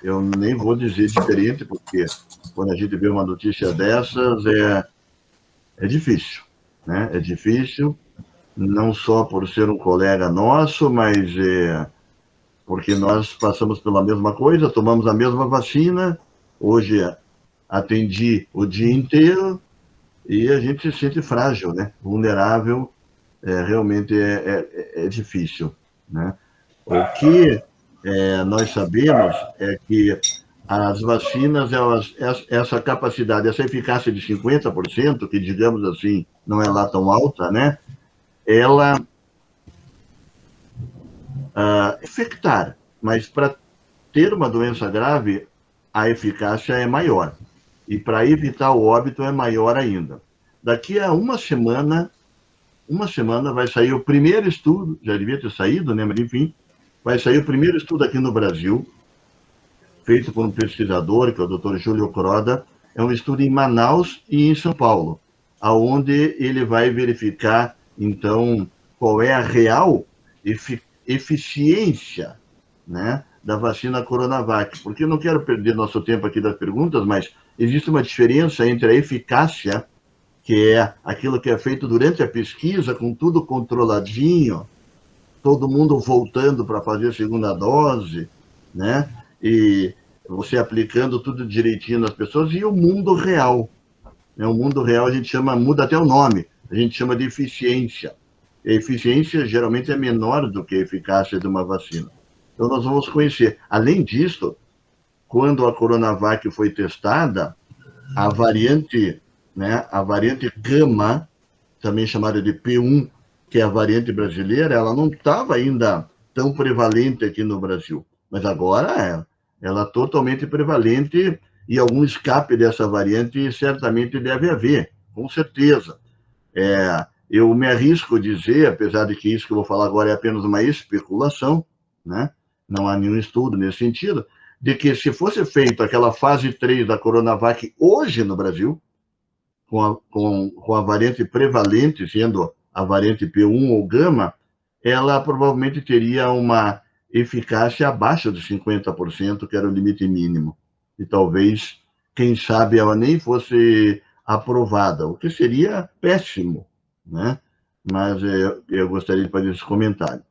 eu nem vou dizer diferente, porque quando a gente vê uma notícia dessas, é difícil, né? É difícil, não só por ser um colega nosso, mas porque nós passamos pela mesma coisa, tomamos a mesma vacina, hoje atendi o dia inteiro, e a gente se sente frágil, né? Vulnerável, realmente é difícil, né? O que nós sabemos é que as vacinas, essa capacidade, essa eficácia de 50%, que, digamos assim, não é lá tão alta, né? Ela infectar, mas para ter uma doença grave, a eficácia é maior. E para evitar o óbito é maior ainda. Daqui a uma semana vai sair o primeiro estudo, já devia ter saído, né? Mas enfim, vai sair o primeiro estudo aqui no Brasil, feito por um pesquisador, que é o Dr. Júlio Croda. É um estudo em Manaus e em São Paulo, aonde ele vai verificar, então, qual é a real eficiência, né, da vacina Coronavac. Porque eu não quero perder nosso tempo aqui das perguntas, mas existe uma diferença entre a eficácia, que é aquilo que é feito durante a pesquisa, com tudo controladinho, todo mundo voltando para fazer a segunda dose, né? E você aplicando tudo direitinho nas pessoas, e o mundo real. O mundo real a gente chama, muda até o nome, a gente chama de eficiência. A eficiência geralmente é menor do que a eficácia de uma vacina. Então nós vamos conhecer. Além disso, quando a Coronavac foi testada, a variante, né, a variante Gama, também chamada de P1, que é a variante brasileira, ela não estava ainda tão prevalente aqui no Brasil. Mas agora ela é totalmente prevalente, e algum escape dessa variante certamente deve haver, com certeza. Eu me arrisco a dizer, apesar de que isso que eu vou falar agora é apenas uma especulação, né? Não há nenhum estudo nesse sentido, de que se fosse feita aquela fase 3 da Coronavac hoje no Brasil, com a variante prevalente, sendo a variante P1 ou Gama, ela provavelmente teria uma eficácia abaixo de 50%, que era o limite mínimo. E talvez, quem sabe, ela nem fosse aprovada, o que seria péssimo, né? Mas eu gostaria de fazer esse comentário.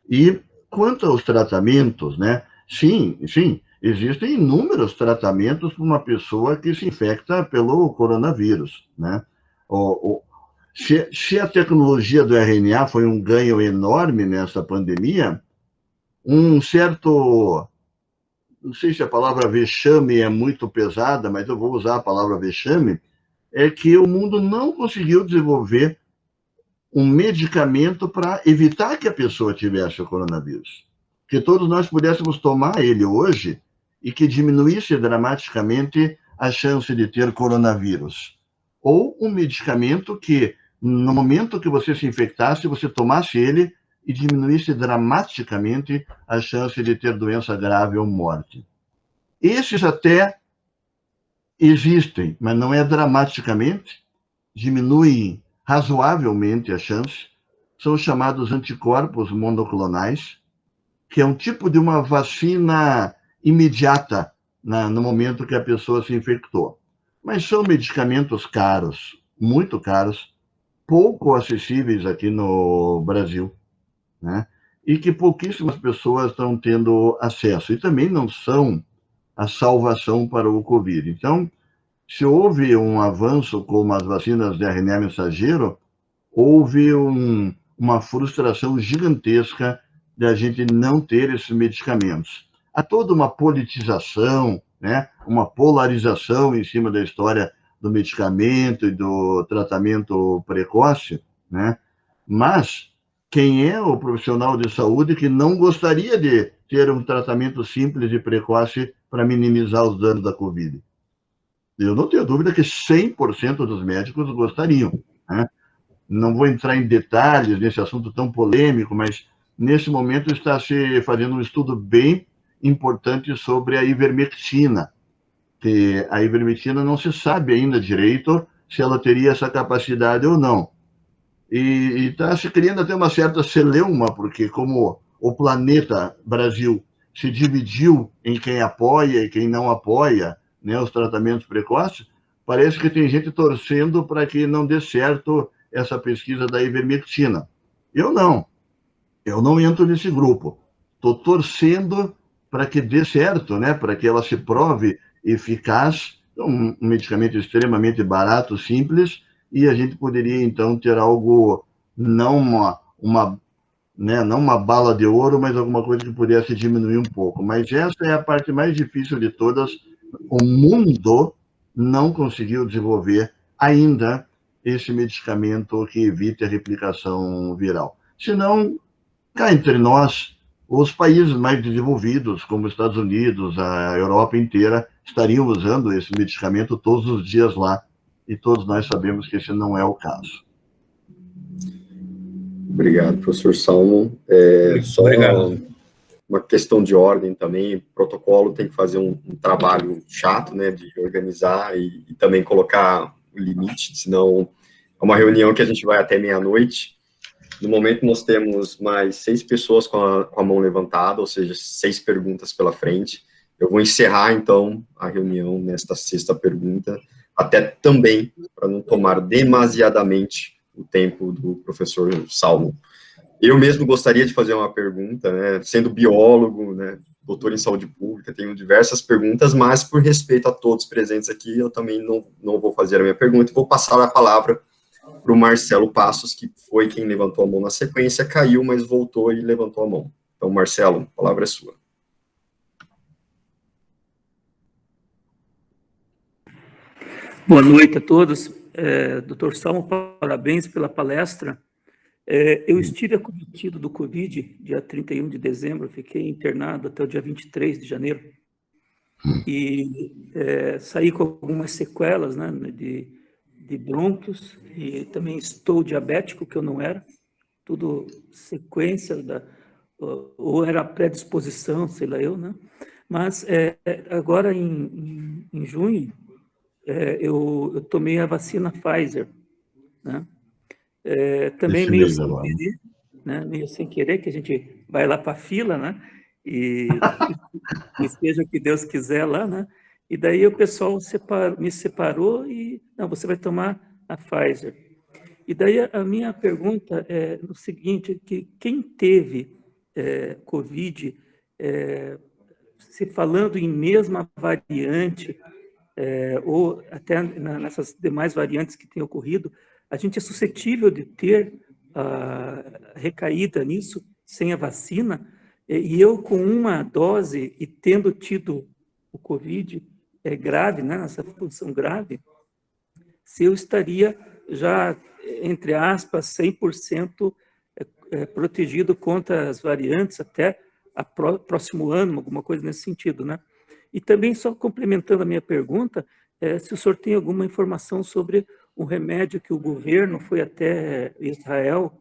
E quanto aos tratamentos, né? Sim, existem inúmeros tratamentos para uma pessoa que se infecta pelo coronavírus, né? Se a tecnologia do RNA foi um ganho enorme nessa pandemia, um certo, não sei se a palavra vexame é muito pesada, mas eu vou usar a palavra vexame, é que o mundo não conseguiu desenvolver um medicamento para evitar que a pessoa tivesse o coronavírus. Que todos nós pudéssemos tomar ele hoje e que diminuísse dramaticamente a chance de ter coronavírus. Ou um medicamento que, no momento que você se infectasse, você tomasse ele e diminuísse dramaticamente a chance de ter doença grave ou morte. Esses até existem, mas não é dramaticamente, diminuem razoavelmente a chance, são chamados anticorpos monoclonais, que é um tipo de uma vacina imediata no momento que a pessoa se infectou. Mas são medicamentos caros, muito caros, pouco acessíveis aqui no Brasil, né? E que pouquíssimas pessoas estão tendo acesso, e também não são a salvação para o Covid. Então, se houve um avanço como as vacinas de RNA mensageiro, houve uma frustração gigantesca de a gente não ter esses medicamentos. Há toda uma politização, né, uma polarização em cima da história do medicamento e do tratamento precoce, né? Mas quem é o profissional de saúde que não gostaria de ter um tratamento simples e precoce para minimizar os danos da Covid? Eu não tenho dúvida que 100% dos médicos gostariam, né? Não vou entrar em detalhes nesse assunto tão polêmico, mas nesse momento está se fazendo um estudo bem importante sobre a ivermectina, que a ivermectina não se sabe ainda direito se ela teria essa capacidade ou não. E está se criando até uma certa celeuma, porque como o planeta Brasil se dividiu em quem apoia e quem não apoia, né, os tratamentos precoces, parece que tem gente torcendo para que não dê certo essa pesquisa da ivermectina. Eu não entro nesse grupo. Estou torcendo para que dê certo, né, para que ela se prove eficaz, um medicamento extremamente barato, simples, e a gente poderia, então, ter algo, não uma bala de ouro, mas alguma coisa que pudesse diminuir um pouco. Mas essa é a parte mais difícil de todas. O mundo não conseguiu desenvolver ainda esse medicamento que evite a replicação viral. Senão, cá entre nós, os países mais desenvolvidos, como os Estados Unidos, a Europa inteira, estariam usando esse medicamento todos os dias lá. E todos nós sabemos que esse não é o caso. Obrigado, professor Salmon. Só uma questão de ordem também, o protocolo tem que fazer um trabalho chato, né, de organizar e também colocar o limite, senão é uma reunião que a gente vai até meia-noite. No momento, nós temos mais 6 pessoas com a mão levantada, ou seja, 6 perguntas pela frente. Eu vou encerrar, então, a reunião nesta 6ª pergunta, até também para não tomar demasiadamente o tempo do professor Salmon. Eu mesmo gostaria de fazer uma pergunta, né, sendo biólogo, né, doutor em saúde pública, tenho diversas perguntas, mas por respeito a todos presentes aqui, eu também não vou fazer a minha pergunta, vou passar a palavra para o Marcelo Passos, que foi quem levantou a mão na sequência, caiu, mas voltou e levantou a mão. Então, Marcelo, a palavra é sua. Boa noite a todos. Dr. Salmo, parabéns pela palestra. Eu estive acometido do Covid, dia 31 de dezembro, fiquei internado até o dia 23 de janeiro, e saí com algumas sequelas, né, de brônquios, e também estou diabético, que eu não era, tudo sequência, ou era predisposição, sei lá eu, né? Mas agora em junho, eu tomei a vacina Pfizer, né? Também meio sem querer, né? Meio sem querer, que a gente vai lá para a fila, né? E seja o que Deus quiser lá, né? E daí o pessoal me separou e, não, você vai tomar a Pfizer. E daí a minha pergunta é o seguinte, que quem teve Covid, se falando em mesma variante, ou até nessas demais variantes que têm ocorrido, a gente é suscetível de ter recaída nisso sem a vacina, e eu com uma dose e tendo tido o Covid grave, né, essa função grave, se eu estaria já, entre aspas, 100% protegido contra as variantes até o próximo ano, alguma coisa nesse sentido, né? E também, só complementando a minha pergunta, se o senhor tem alguma informação sobre um remédio que o governo foi até Israel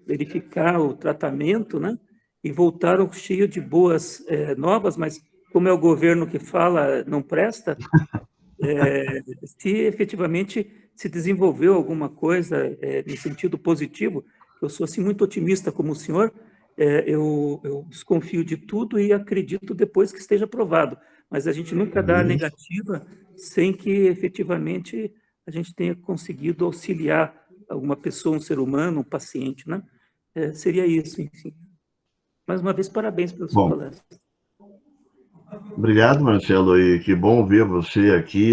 verificar o tratamento, né? E voltaram cheio de boas novas, mas como é o governo que fala, não presta, se efetivamente se desenvolveu alguma coisa no sentido positivo. Eu sou assim, muito otimista como o senhor, eu desconfio de tudo e acredito depois que esteja provado, mas a gente nunca dá a negativa sem que efetivamente a gente tenha conseguido auxiliar alguma pessoa, um ser humano, um paciente, né? Seria isso, enfim. Mais uma vez, parabéns pela sua palestra. Obrigado, Marcelo, e que bom ver você aqui.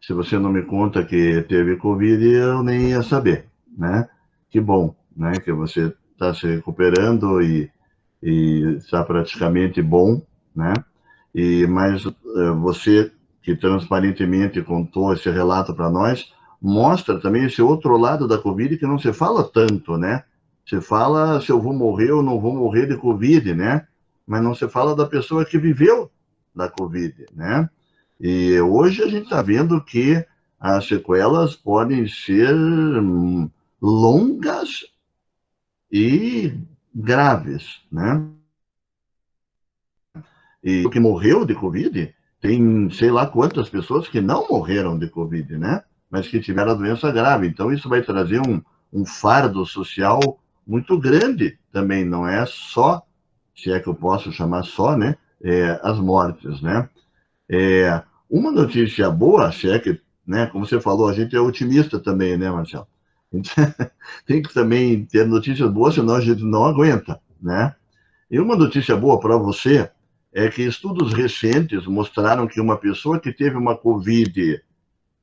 Se você não me conta que teve Covid, eu nem ia saber, né? Que bom, né, que você está se recuperando e está praticamente bom, né? Mas você que transparentemente contou esse relato para nós, mostra também esse outro lado da Covid que não se fala tanto, né? Se fala se eu vou morrer ou não vou morrer de Covid, né? Mas não se fala da pessoa que viveu da Covid, né? E hoje a gente está vendo que as sequelas podem ser longas e graves, né? E o que morreu de Covid, tem sei lá quantas pessoas que não morreram de Covid, né? Mas que tiveram a doença grave. Então isso vai trazer um fardo social muito grande também, não é só, se é que eu posso chamar só, né? As mortes, né? Uma notícia boa, se é que, né? Como você falou, a gente é otimista também, né, Marcelo? Tem que também ter notícias boas, senão a gente não aguenta, né? E uma notícia boa para você é que estudos recentes mostraram que uma pessoa que teve uma Covid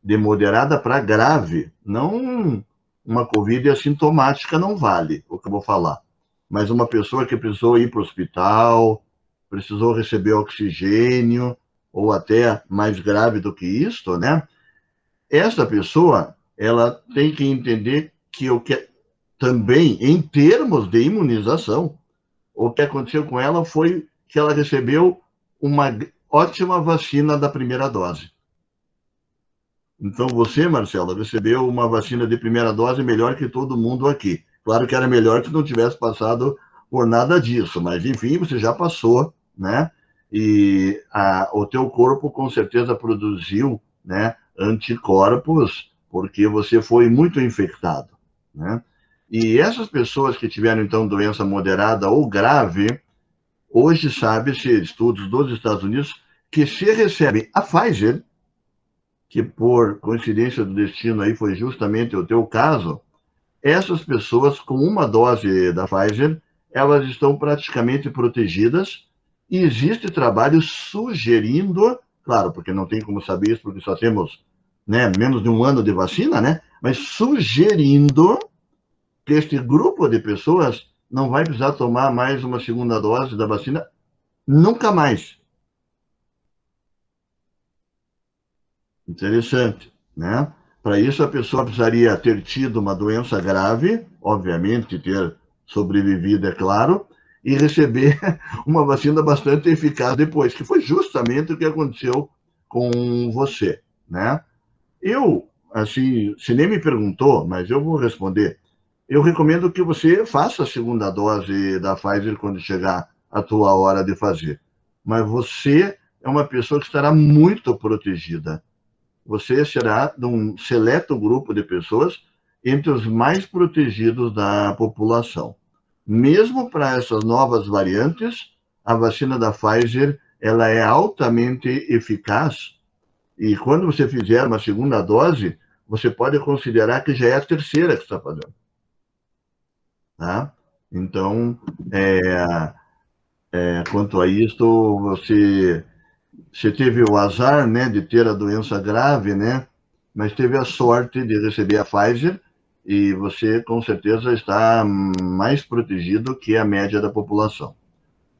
de moderada para grave, não uma Covid assintomática, não vale o que eu vou falar, mas uma pessoa que precisou ir para o hospital, precisou receber oxigênio, ou até mais grave do que isso, né? Essa pessoa, ela tem que entender que o que também, em termos de imunização, o que aconteceu com ela foi que ela recebeu uma ótima vacina da primeira dose. Então você, Marcelo, recebeu uma vacina de primeira dose melhor que todo mundo aqui. Claro que era melhor que não tivesse passado por nada disso, mas enfim, você já passou, né? E o teu corpo com certeza produziu, né, anticorpos, porque você foi muito infectado, né? E essas pessoas que tiveram, então, doença moderada ou grave, hoje sabe-se, estudos dos Estados Unidos, que se recebem a Pfizer, que por coincidência do destino aí foi justamente o teu caso, essas pessoas com uma dose da Pfizer, elas estão praticamente protegidas e existe trabalho sugerindo, claro, porque não tem como saber isso, porque só temos, né, menos de um ano de vacina, né, mas sugerindo que este grupo de pessoas não vai precisar tomar mais uma segunda dose da vacina nunca mais. Interessante, né? Para isso, a pessoa precisaria ter tido uma doença grave, obviamente, ter sobrevivido, é claro, e receber uma vacina bastante eficaz depois, que foi justamente o que aconteceu com você, né? Eu, assim, se nem me perguntou, mas eu vou responder. Eu recomendo que você faça a segunda dose da Pfizer quando chegar a tua hora de fazer. Mas você é uma pessoa que estará muito protegida. Você será de um seleto grupo de pessoas entre os mais protegidos da população. Mesmo para essas novas variantes, a vacina da Pfizer ela é altamente eficaz e quando você fizer uma segunda dose, você pode considerar que já é a terceira que está fazendo. Tá? Então, quanto a isto, você teve o azar, né, de ter a doença grave, né, mas teve a sorte de receber a Pfizer e você, com certeza, está mais protegido que a média da população.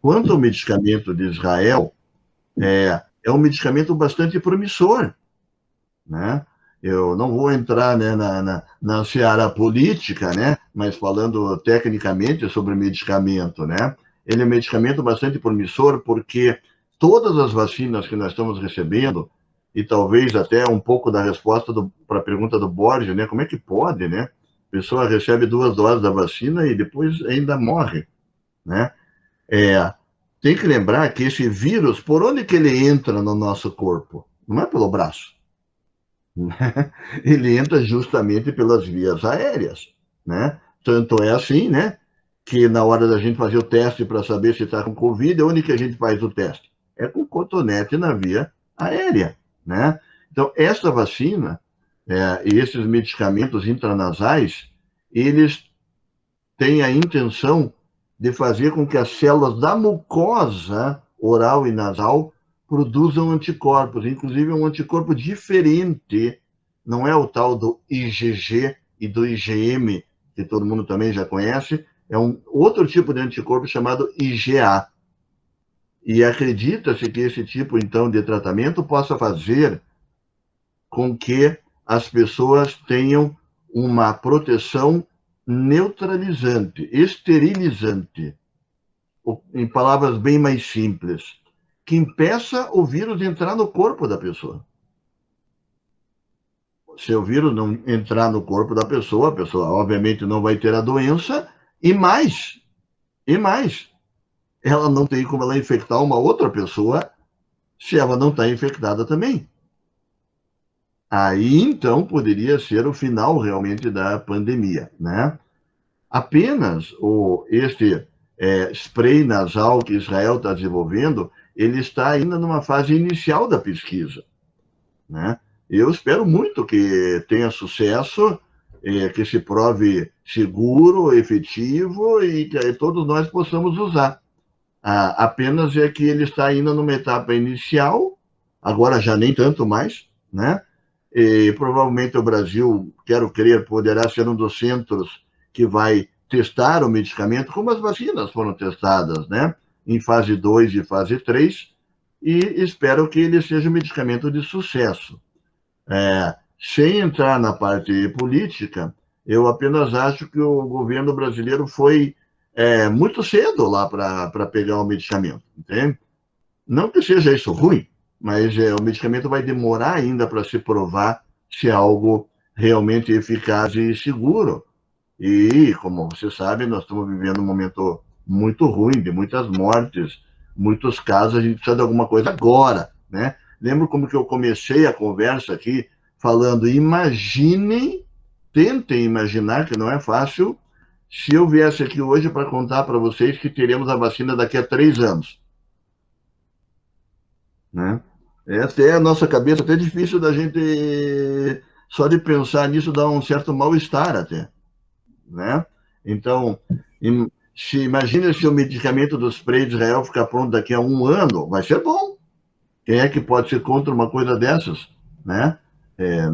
Quanto ao medicamento de Israel, é um medicamento bastante promissor, né? Eu não vou entrar, né, na seara política, né, mas falando tecnicamente sobre o medicamento, né? Ele é um medicamento bastante promissor porque todas as vacinas que nós estamos recebendo, e talvez até um pouco da resposta para a pergunta do Borges, né? Como é que pode, né? A pessoa recebe 2 doses da vacina e depois ainda morre, né? Tem que lembrar que esse vírus, por onde que ele entra no nosso corpo? Não é pelo braço. Ele entra justamente pelas vias aéreas, né? Tanto é assim, né, que na hora da gente fazer o teste para saber se está com Covid, onde que a gente faz o teste? É com cotonete na via aérea, né? Então, essa vacina e esses medicamentos intranasais, eles têm a intenção de fazer com que as células da mucosa oral e nasal produzam anticorpos, inclusive um anticorpo diferente, não é o tal do IgG e do IgM, que todo mundo também já conhece, é um outro tipo de anticorpo chamado IgA. E acredita-se que esse tipo, então, de tratamento possa fazer com que as pessoas tenham uma proteção neutralizante, esterilizante, em palavras bem mais simples, que impeça o vírus de entrar no corpo da pessoa. Se o vírus não entrar no corpo da pessoa, a pessoa obviamente não vai ter a doença, e mais, ela não tem como ela infectar uma outra pessoa se ela não está infectada também. Aí, então, poderia ser o final realmente da pandemia, né? Apenas este spray nasal que Israel está desenvolvendo, ele está ainda numa fase inicial da pesquisa, né? Eu espero muito que tenha sucesso, que se prove seguro, efetivo e que todos nós possamos usar. Apenas é que ele está ainda numa etapa inicial, agora já nem tanto mais, né? E provavelmente o Brasil, quero crer, poderá ser um dos centros que vai testar o medicamento, como as vacinas foram testadas, né? Em fase 2 e fase 3, e espero que ele seja um medicamento de sucesso. Sem entrar na parte política, eu apenas acho que o governo brasileiro foi muito cedo lá para pegar o medicamento, entende? Não que seja isso ruim, mas o medicamento vai demorar ainda para se provar se é algo realmente eficaz e seguro. E, como você sabe, nós estamos vivendo um momento muito ruim, de muitas mortes, muitos casos, a gente precisa de alguma coisa agora, né? Lembro como que eu comecei a conversa aqui falando, imaginem, tentem imaginar, que não é fácil, se eu viesse aqui hoje para contar para vocês que teremos a vacina daqui a 3 anos. Né? Essa é a nossa cabeça, até difícil da gente, só de pensar nisso dá um certo mal-estar até, né? Então, imagine se o medicamento do spray de Israel ficar pronto daqui a 1 ano, vai ser bom. Quem é que pode ser contra uma coisa dessas, né?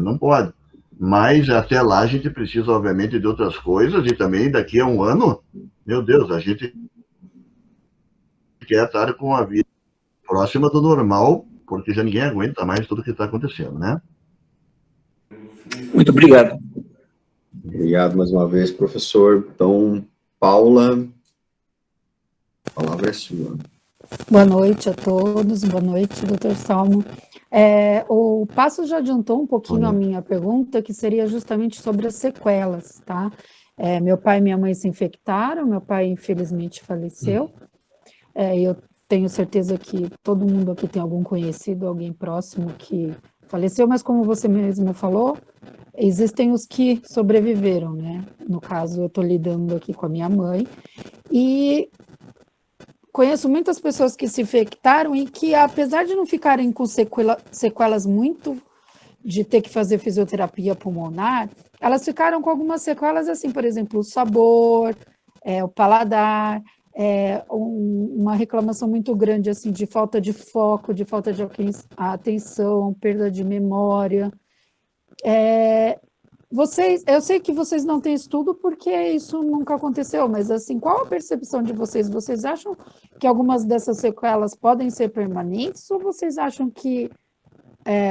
Não pode. Mas até lá a gente precisa, obviamente, de outras coisas e também daqui a 1 ano, meu Deus, a gente quer estar com a vida próxima do normal, porque já ninguém aguenta mais tudo que está acontecendo, né? Muito obrigado. Obrigado mais uma vez, professor. Então, Paula, a palavra é sua. Boa noite a todos, boa noite, doutor Salmo. O Passo já adiantou um pouquinho a minha pergunta, que seria justamente sobre as sequelas, tá? Meu pai e minha mãe se infectaram, meu pai infelizmente faleceu, eu tenho certeza que todo mundo aqui tem algum conhecido, alguém próximo que faleceu, mas como você mesmo falou, existem os que sobreviveram, né? No caso, eu estou lidando aqui com a minha mãe, e conheço muitas pessoas que se infectaram e que, apesar de não ficarem com sequelas muito de ter que fazer fisioterapia pulmonar, elas ficaram com algumas sequelas, assim, por exemplo, o sabor, o paladar, uma reclamação muito grande, assim, de falta de foco, de falta de atenção, perda de memória. Eu sei que vocês não têm estudo porque isso nunca aconteceu, mas assim, qual a percepção de vocês? Vocês acham que algumas dessas sequelas podem ser permanentes ou vocês acham que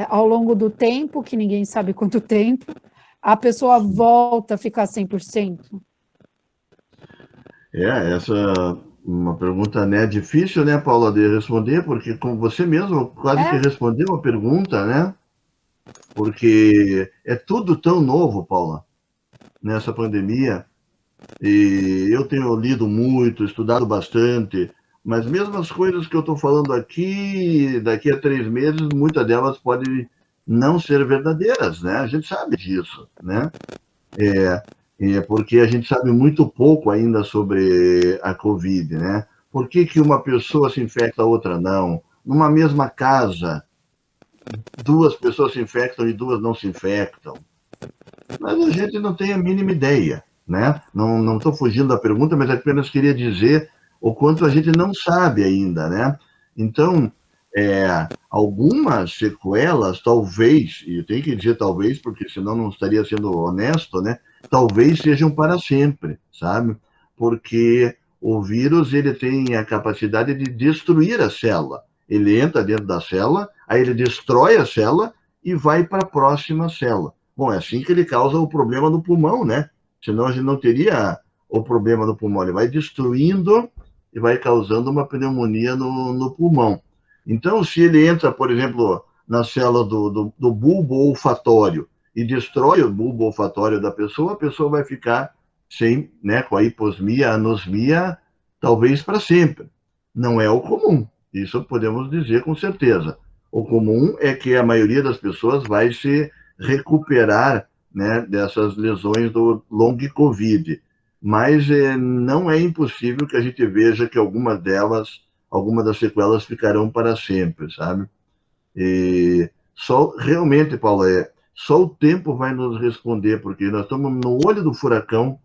ao longo do tempo, que ninguém sabe quanto tempo, a pessoa volta a ficar 100%? Essa é uma pergunta, né, difícil, né, Paula, de responder, porque como você mesmo quase que respondeu a pergunta, né? Porque é tudo tão novo, Paula, nessa pandemia, e eu tenho lido muito, estudado bastante, mas mesmo as coisas que eu estou falando aqui, daqui a 3 meses, muitas delas podem não ser verdadeiras, né? A gente sabe disso, né? Porque a gente sabe muito pouco ainda sobre a Covid, né? Por que uma pessoa se infecta, a outra não? Numa mesma casa, 2 pessoas se infectam e 2 não se infectam. Mas a gente não tem a mínima ideia, né? Não estou fugindo da pergunta, mas apenas queria dizer o quanto a gente não sabe ainda, né? Então, algumas sequelas, talvez, e eu tenho que dizer talvez, porque senão não estaria sendo honesto, né? Talvez sejam para sempre, sabe? Porque o vírus ele tem a capacidade de destruir a célula. Ele entra dentro da célula, aí ele destrói a célula e vai para a próxima célula. Bom, é assim que ele causa o problema no pulmão, né? Senão a gente não teria o problema no pulmão. Ele vai destruindo e vai causando uma pneumonia no pulmão. Então, se ele entra, por exemplo, na célula do bulbo olfatório e destrói o bulbo olfatório da pessoa, a pessoa vai ficar sem, né, com a hiposmia, anosmia, talvez para sempre. Não é o comum, isso podemos dizer com certeza. O comum é que a maioria das pessoas vai se recuperar, né, dessas lesões do long COVID, mas não é impossível que a gente veja que algumas das sequelas ficarão para sempre, sabe? E só realmente, Paulo, só o tempo vai nos responder, porque nós estamos no olho do furacão.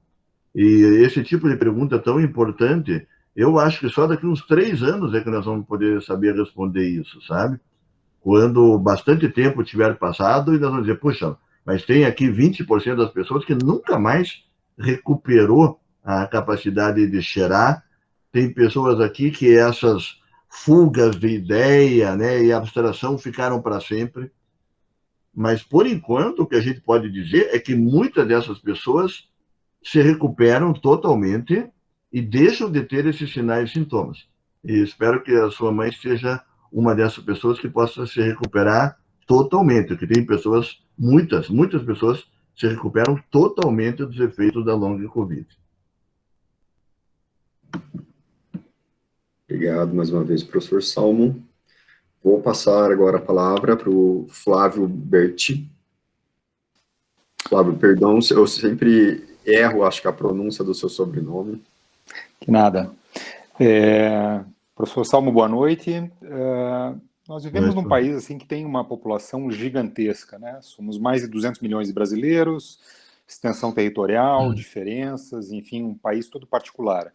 E esse tipo de pergunta tão importante, eu acho que só daqui uns 3 anos é que nós vamos poder saber responder isso, sabe? Quando bastante tempo tiver passado, e nós vamos dizer, puxa, mas tem aqui 20% das pessoas que nunca mais recuperou a capacidade de cheirar. Tem pessoas aqui que essas fugas de ideia, né, e abstração ficaram para sempre. Mas, por enquanto, o que a gente pode dizer é que muitas dessas pessoas se recuperam totalmente e deixam de ter esses sinais e sintomas. E espero que a sua mãe seja uma dessas pessoas que possa se recuperar totalmente, porque tem pessoas, muitas pessoas se recuperam totalmente dos efeitos da long COVID. Obrigado mais uma vez, professor Salmo. Vou passar agora a palavra para o Flávio Berti. Flávio, perdão, eu sempre erro, acho que a pronúncia do seu sobrenome. Que nada. Professor Salmo, boa noite. Nós vivemos num país assim, que tem uma população gigantesca, né? Somos mais de 200 milhões de brasileiros, extensão territorial, diferenças, enfim, um país todo particular.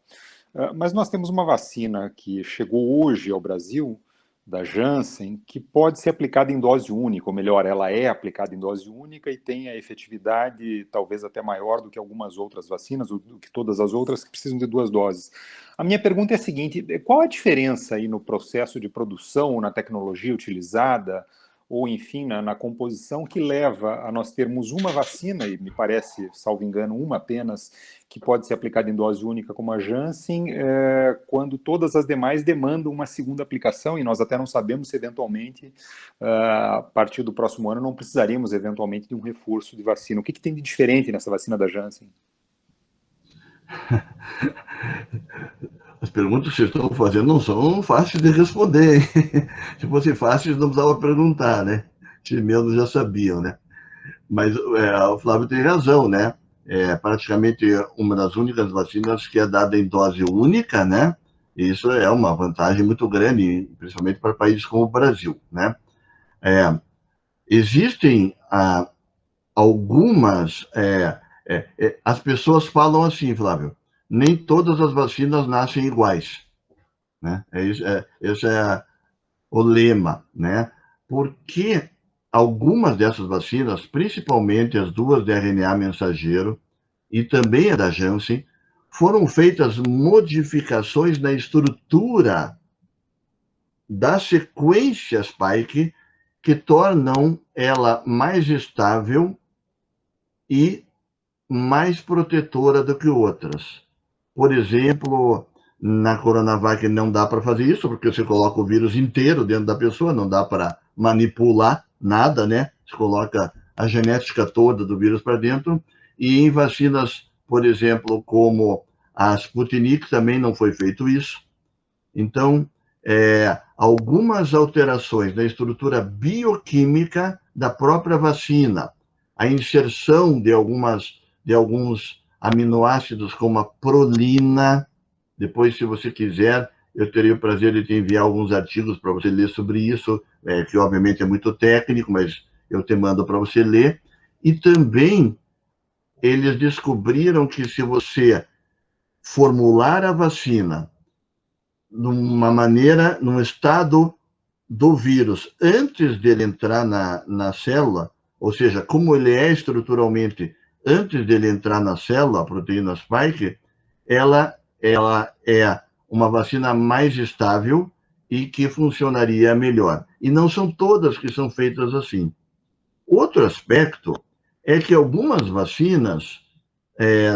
Mas nós temos uma vacina que chegou hoje ao Brasil, da Janssen, que pode ser aplicada em dose única, ou melhor, ela é aplicada em dose única e tem a efetividade talvez até maior do que algumas outras vacinas, ou do que todas as outras que precisam de 2 doses. A minha pergunta é a seguinte, qual a diferença aí no processo de produção, na tecnologia utilizada, ou enfim, na composição que leva a nós termos uma vacina, e me parece, salvo engano, uma apenas, que pode ser aplicada em dose única como a Janssen, quando todas as demais demandam uma segunda aplicação, e nós até não sabemos se eventualmente, a partir do próximo ano, não precisaríamos eventualmente de um reforço de vacina. O que tem de diferente nessa vacina da Janssen? As perguntas que vocês estão fazendo não são fáceis de responder, hein? Se fossem fáceis, não precisava perguntar, né? Se mesmo já sabiam, né? Mas o Flávio tem razão, né? É praticamente uma das únicas vacinas que é dada em dose única, né? E isso é uma vantagem muito grande, principalmente para países como o Brasil, né? Existem algumas... as pessoas falam assim, Flávio, nem todas as vacinas nascem iguais, né? Esse é o lema, né? Porque algumas dessas vacinas, principalmente as 2 de RNA mensageiro e também a da Janssen, foram feitas modificações na estrutura das sequências spike que tornam ela mais estável e mais protetora do que outras. Por exemplo, na Coronavac não dá para fazer isso, porque você coloca o vírus inteiro dentro da pessoa, não dá para manipular nada, né? Você coloca a genética toda do vírus para dentro. E em vacinas, por exemplo, como a Sputnik, também não foi feito isso. Então, algumas alterações na estrutura bioquímica da própria vacina, a inserção de alguns aminoácidos como a prolina. Depois, se você quiser, eu teria o prazer de te enviar alguns artigos para você ler sobre isso, que obviamente é muito técnico, mas eu te mando para você ler. E também eles descobriram que se você formular a vacina num estado do vírus antes dele entrar na célula, ou seja, como ele é estruturalmente antes dele entrar na célula, a proteína spike, ela ela é uma vacina mais estável e que funcionaria melhor. E não são todas que são feitas assim. Outro aspecto é que algumas vacinas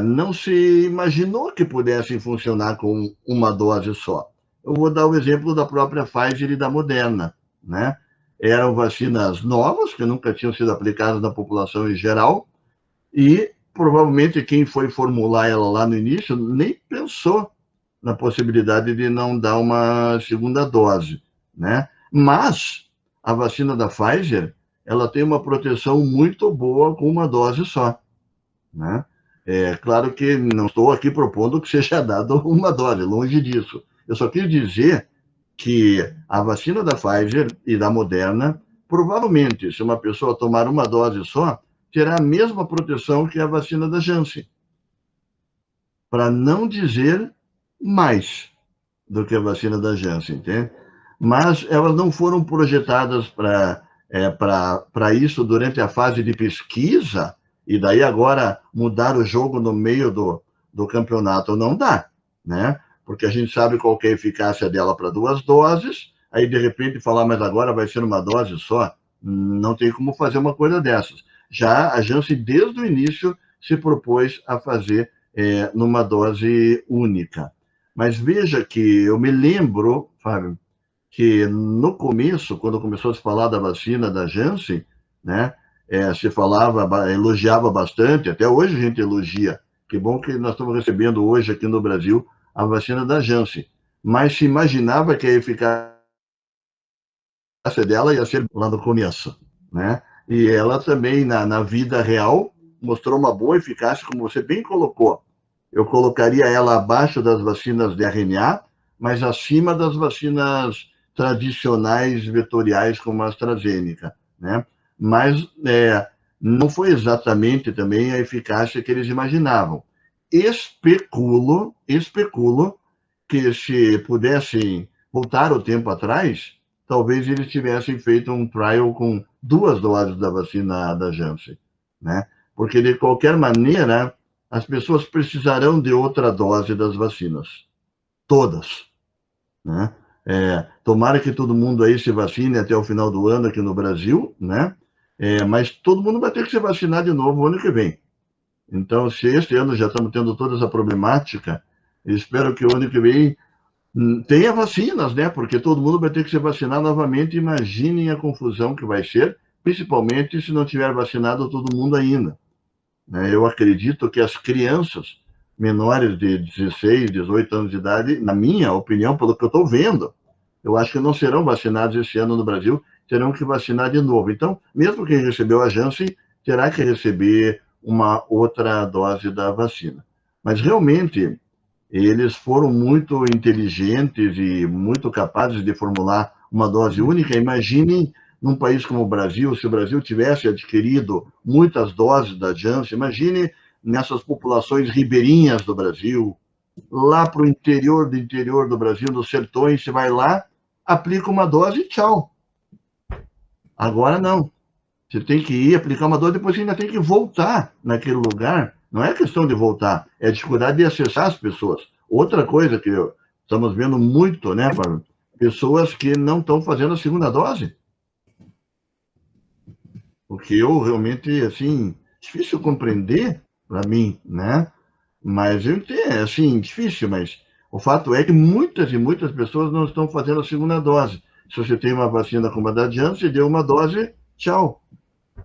não se imaginou que pudessem funcionar com uma dose só. Eu vou dar o exemplo da própria Pfizer e da Moderna, né? Eram vacinas novas, que nunca tinham sido aplicadas na população em geral, e provavelmente quem foi formular ela lá no início nem pensou na possibilidade de não dar uma segunda dose, né? Mas a vacina da Pfizer, ela tem uma proteção muito boa com uma dose só, né? É claro que não estou aqui propondo que seja dado uma dose, longe disso. Eu só quis dizer que a vacina da Pfizer e da Moderna, provavelmente, se uma pessoa tomar uma dose só, terá a mesma proteção que a vacina da Janssen. Para não dizer mais do que a vacina da Janssen, entende? Mas elas não foram projetadas para isso durante a fase de pesquisa, e daí agora mudar o jogo no meio do campeonato não dá, né? Porque a gente sabe qual que é a eficácia dela para 2 doses, aí de repente falar, mas agora vai ser uma dose só, não tem como fazer uma coisa dessas. Já a Janssen, desde o início, se propôs a fazer numa dose única. Mas veja que eu me lembro, Fábio, que no começo, quando começou a se falar da vacina da Janssen, né, se falava, elogiava bastante, até hoje a gente elogia. Que bom que nós estamos recebendo hoje aqui no Brasil a vacina da Janssen. Mas se imaginava que a eficácia dela ia ser lá no começo, né? E ela também, na vida real, mostrou uma boa eficácia, como você bem colocou. Eu colocaria ela abaixo das vacinas de RNA, mas acima das vacinas tradicionais vetoriais, como a AstraZeneca, né? Mas não foi exatamente também a eficácia que eles imaginavam. Especulo que se pudessem voltar o tempo atrás, talvez eles tivessem feito um trial com 2 doses da vacina da Janssen, né? Porque, de qualquer maneira, as pessoas precisarão de outra dose das vacinas. Todas, né? Tomara que todo mundo aí se vacine até o final do ano aqui no Brasil, né? Mas todo mundo vai ter que se vacinar de novo o ano que vem. Então, se este ano já estamos tendo toda essa problemática, espero que o ano que vem tenha vacinas, né? Porque todo mundo vai ter que se vacinar novamente. Imaginem a confusão que vai ser, principalmente se não tiver vacinado todo mundo ainda. Eu acredito que as crianças menores de 16, 18 anos de idade, na minha opinião, pelo que eu estou vendo, eu acho que não serão vacinados esse ano no Brasil, terão que vacinar de novo. Então, mesmo quem recebeu a Janssen, terá que receber uma outra dose da vacina. Mas, realmente, eles foram muito inteligentes e muito capazes de formular uma dose única. Imaginem, num país como o Brasil, se o Brasil tivesse adquirido muitas doses da Janssen, imagine nessas populações ribeirinhas do Brasil, lá para o interior do Brasil, nos sertões, você vai lá, aplica uma dose e tchau. Agora não. Você tem que ir, aplicar uma dose, depois você ainda tem que voltar naquele lugar. Não é questão de voltar, é dificuldade de acessar as pessoas. Outra coisa que estamos vendo muito, né, Fábio? Pessoas que não estão fazendo a segunda dose. O que eu realmente, assim, difícil compreender para mim, né? Mas eu entendo, assim, difícil, mas o fato é que muitas e muitas pessoas não estão fazendo a segunda dose. Se você tem uma vacina como a da Janssen, deu uma dose, tchau.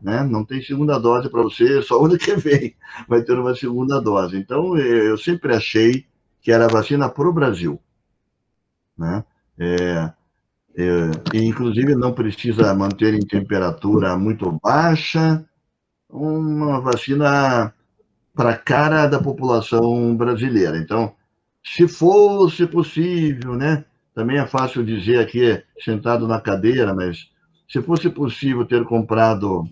Né? Não tem segunda dose para você, só o ano que vem vai ter uma segunda dose. Então, eu sempre achei que era vacina para o Brasil, né? E, inclusive, não precisa manter em temperatura muito baixa, uma vacina para a cara da população brasileira. Então, se fosse possível, né? Também é fácil dizer aqui, sentado na cadeira, mas se fosse possível ter comprado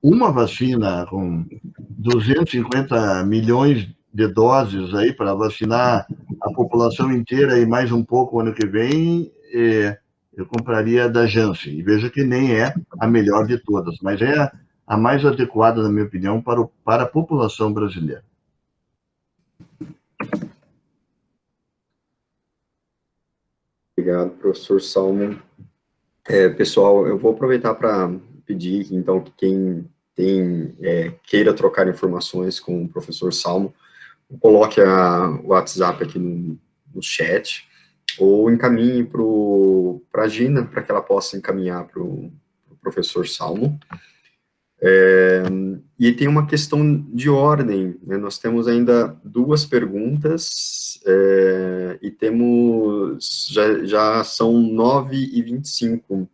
uma vacina com 250 milhões de doses aí para vacinar a população inteira e mais um pouco ano que vem, eu compraria da Janssen. E veja que nem é a melhor de todas, mas é a mais adequada, na minha opinião, para a população brasileira. Obrigado, professor Salmo. Pessoal, eu vou aproveitar para pedir, então, que quem queira trocar informações com o professor Salmo, coloque o WhatsApp aqui no chat, ou encaminhe para a Gina, para que ela possa encaminhar para o professor Salmo. E tem uma questão de ordem, né? Nós temos ainda 2 perguntas, e temos, já são 9h25.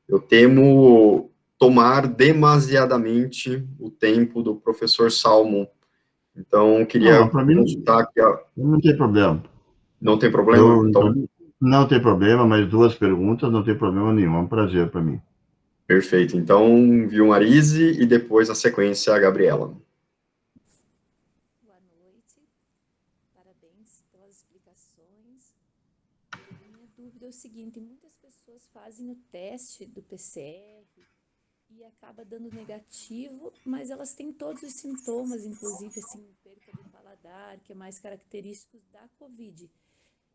Eu temo tomar demasiadamente o tempo do professor Salmo. Então, queria consultar aqui. Não tem problema. Não tem problema? Então, não tem problema, mas 2 perguntas não tem problema nenhum. É um prazer para mim. Perfeito. Então, Vilmarise e depois, na sequência, a Gabriela. Boa noite. Parabéns pelas explicações. Minha dúvida é o seguinte, muitas pessoas fazem o teste do PCR e acaba dando negativo, mas elas têm todos os sintomas, inclusive, assim, perca do paladar, que é mais característico da COVID.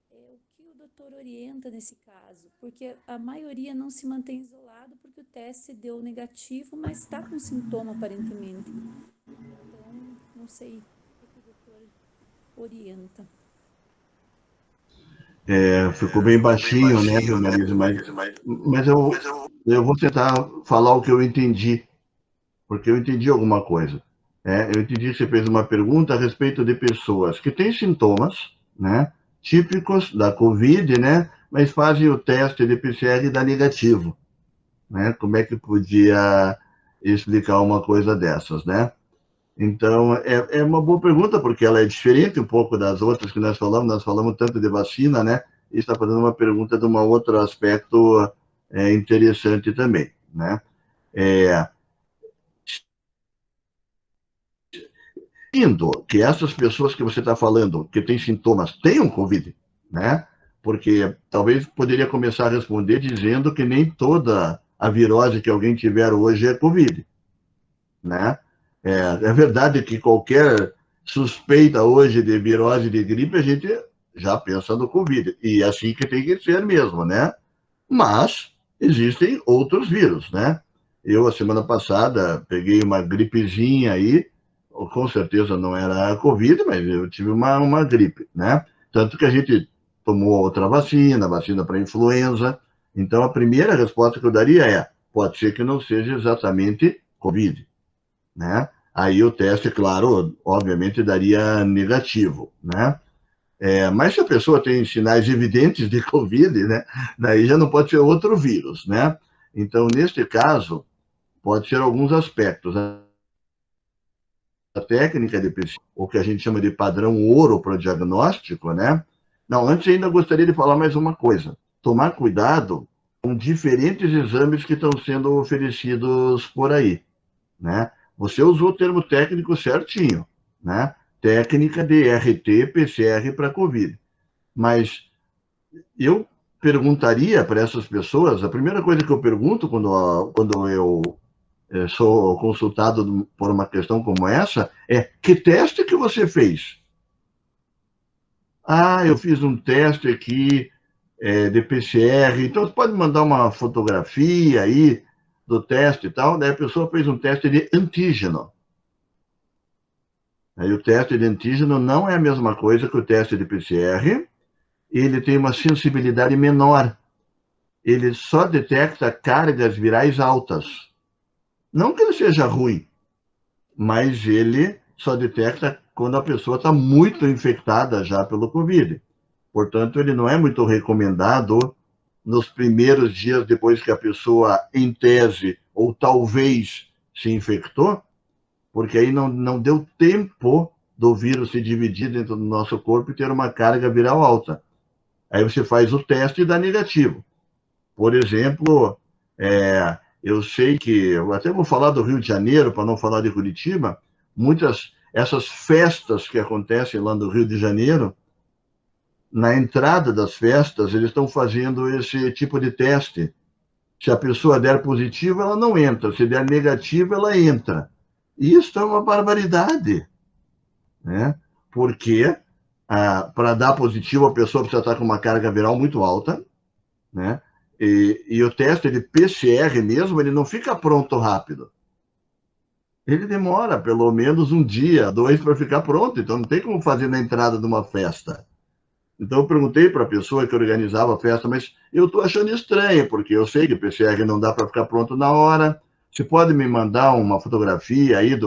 O que o doutor orienta nesse caso? Porque a maioria não se mantém isolado porque o teste deu negativo, mas está com sintoma aparentemente. Então, não sei o que o doutor orienta. Ficou bem baixinho, né, Vilmarise? Mas eu vou tentar falar o que eu entendi, porque eu entendi alguma coisa. Eu entendi que você fez uma pergunta a respeito de pessoas que têm sintomas, né, típicos da COVID, né, mas fazem o teste de PCR e dá negativo, né? Como é que podia explicar uma coisa dessas, né? Então, é uma boa pergunta, porque ela é diferente um pouco das outras que nós falamos tanto de vacina, né? E está fazendo uma pergunta de um outro aspecto interessante também, né? Que essas pessoas que você está falando, que têm sintomas, tenham Covid, né? Porque talvez poderia começar a responder dizendo que nem toda a virose que alguém tiver hoje é Covid, né? É verdade que qualquer suspeita hoje de virose de gripe, a gente já pensa no Covid, e é assim que tem que ser mesmo, né? Mas existem outros vírus, né? Eu, a semana passada, peguei uma gripezinha aí, com certeza não era Covid, mas eu tive uma gripe, né? Tanto que a gente tomou outra vacina para influenza. Então, a primeira resposta que eu daria pode ser que não seja exatamente Covid, né? Aí o teste, claro, obviamente daria negativo, né? Mas se a pessoa tem sinais evidentes de Covid, né? Daí já não pode ser outro vírus, né? Então, neste caso, pode ser alguns aspectos. A técnica de PCR, o que a gente chama de padrão ouro para o diagnóstico, né? Não, antes ainda gostaria de falar mais uma coisa. Tomar cuidado com diferentes exames que estão sendo oferecidos por aí, né? Você usou o termo técnico certinho, né? Técnica de RT-PCR para COVID. Mas eu perguntaria para essas pessoas, a primeira coisa que eu pergunto quando eu sou consultado por uma questão como essa, que teste que você fez? Eu fiz um teste aqui de PCR, então você pode mandar uma fotografia aí do teste e tal, daí a pessoa fez um teste de antígeno. Aí o teste de antígeno não é a mesma coisa que o teste de PCR, ele tem uma sensibilidade menor, ele só detecta cargas virais altas. Não que ele seja ruim, mas ele só detecta quando a pessoa está muito infectada já pelo Covid. Portanto, ele não é muito recomendado nos primeiros dias depois que a pessoa, em tese, ou talvez se infectou, porque aí não deu tempo do vírus se dividir dentro do nosso corpo e ter uma carga viral alta. Aí você faz o teste e dá negativo. Por exemplo, eu sei que, eu até vou falar do Rio de Janeiro, para não falar de Curitiba, essas festas que acontecem lá no Rio de Janeiro, na entrada das festas, eles estão fazendo esse tipo de teste. Se a pessoa der positivo, ela não entra. Se der negativo, ela entra. E isso é uma barbaridade, né? Porque para dar positivo, a pessoa precisa estar com uma carga viral muito alta, né? E o teste de PCR mesmo, ele não fica pronto rápido. Ele demora pelo menos um dia, 2 para ficar pronto, então não tem como fazer na entrada de uma festa. Então eu perguntei para a pessoa que organizava a festa, mas eu estou achando estranho, porque eu sei que o PCR não dá para ficar pronto na hora. Você pode me mandar uma fotografia aí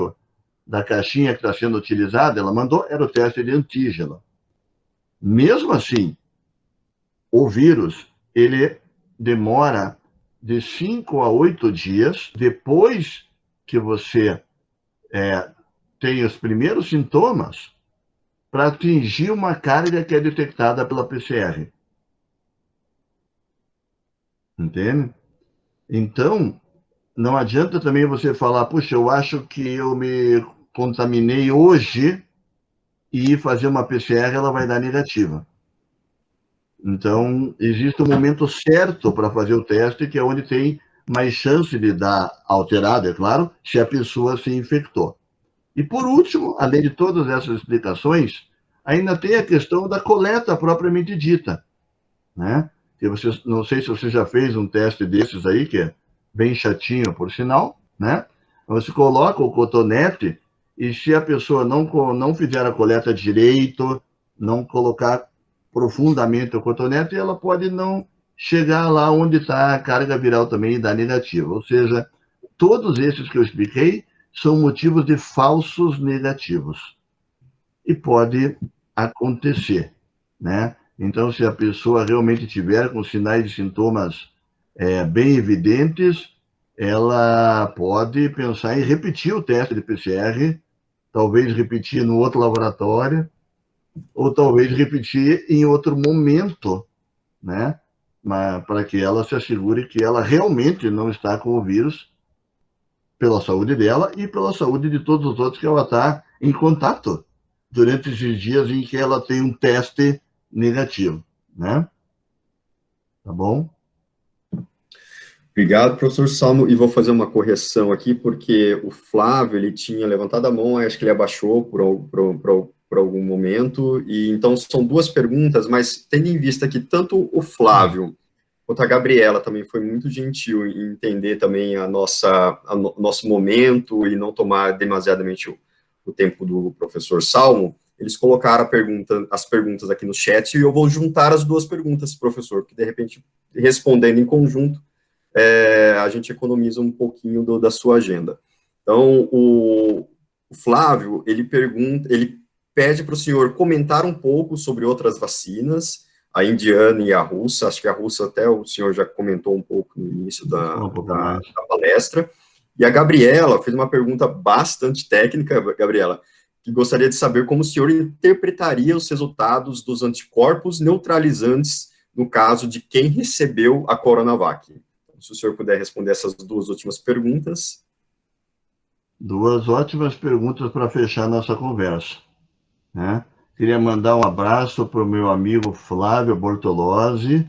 da caixinha que está sendo utilizada? Ela mandou, era o teste de antígeno. Mesmo assim, o vírus, ele demora de 5 a 8 dias depois que você tem os primeiros sintomas para atingir uma carga que é detectada pela PCR. Entende? Então, não adianta também você falar, puxa, eu acho que eu me contaminei hoje e fazer uma PCR, ela vai dar negativa. Então, existe um momento certo para fazer o teste, que é onde tem mais chance de dar alterado, é claro, se a pessoa se infectou. E, por último, além de todas essas explicações, ainda tem a questão da coleta propriamente dita, né? Que você, não sei se você já fez um teste desses aí, que é bem chatinho, por sinal, né? Você coloca o cotonete e se a pessoa não fizer a coleta direito, não colocar profundamente o cotonete, ela pode não chegar lá onde está a carga viral também e dar negativa. Ou seja, todos esses que eu expliquei são motivos de falsos negativos. E pode acontecer, né? Então, se a pessoa realmente tiver com sinais e sintomas bem evidentes, ela pode pensar em repetir o teste de PCR, talvez repetir no outro laboratório, ou talvez repetir em outro momento, né? Para que ela se assegure que ela realmente não está com o vírus, pela saúde dela e pela saúde de todos os outros que ela está em contato durante esses dias em que ela tem um teste negativo, né? Tá bom? Obrigado, professor Salmo, e vou fazer uma correção aqui, porque o Flávio, ele tinha levantado a mão, acho que ele abaixou por algum momento, e então são 2 perguntas, mas tendo em vista que tanto o Flávio quanto a Gabriela também foi muito gentil em entender também nosso momento e não tomar demasiadamente o tempo do professor Salmo, eles colocaram as perguntas aqui no chat e eu vou juntar as 2 perguntas, professor, porque de repente, respondendo em conjunto, a gente economiza um pouquinho da sua agenda. Então, o Flávio, ele pede para o senhor comentar um pouco sobre outras vacinas, a indiana e a russa, acho que a russa até o senhor já comentou um pouco no início da palestra, e a Gabriela fez uma pergunta bastante técnica, Gabriela, que gostaria de saber como o senhor interpretaria os resultados dos anticorpos neutralizantes no caso de quem recebeu a Coronavac. Então, se o senhor puder responder essas 2 últimas perguntas. 2 ótimas perguntas para fechar nossa conversa, né? Queria mandar um abraço para o meu amigo Flávio Bortolozzi,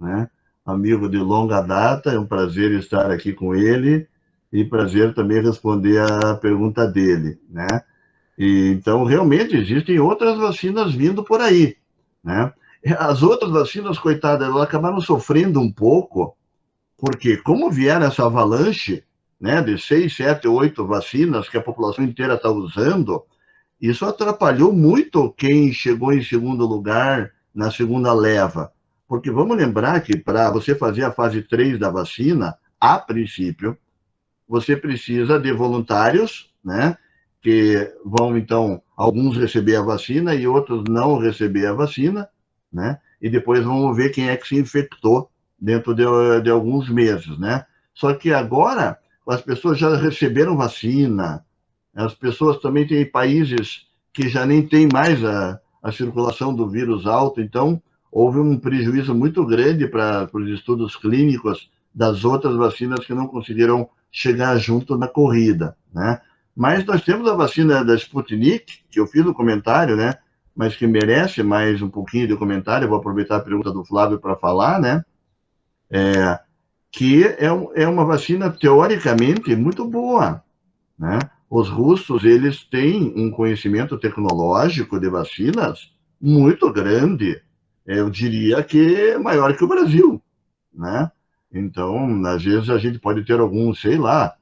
né? Amigo de longa data, é um prazer estar aqui com ele e prazer também responder a pergunta dele, né? E, então, realmente, existem outras vacinas vindo por aí, né? As outras vacinas, coitadas, elas acabaram sofrendo um pouco, porque como vieram essa avalanche, né, de 6, 7, 8 vacinas que a população inteira está usando, isso atrapalhou muito quem chegou em segundo lugar na segunda leva. Porque vamos lembrar que para você fazer a fase 3 da vacina, a princípio, você precisa de voluntários, né? Que vão, então, alguns receber a vacina e outros não receber a vacina, né? E depois vamos ver quem é que se infectou dentro de alguns meses, né? Só que agora as pessoas já receberam vacina, as pessoas também têm países que já nem tem mais a circulação do vírus alto, então houve um prejuízo muito grande para os estudos clínicos das outras vacinas que não conseguiram chegar junto na corrida, né? Mas nós temos a vacina da Sputnik, que eu fiz no comentário, né? Mas que merece mais um pouquinho de comentário, eu vou aproveitar a pergunta do Flávio para falar, né? Que é uma vacina teoricamente muito boa, né? Os russos, eles têm um conhecimento tecnológico de vacinas muito grande, eu diria que maior que o Brasil, né? Então, às vezes a gente pode ter algum, sei lá,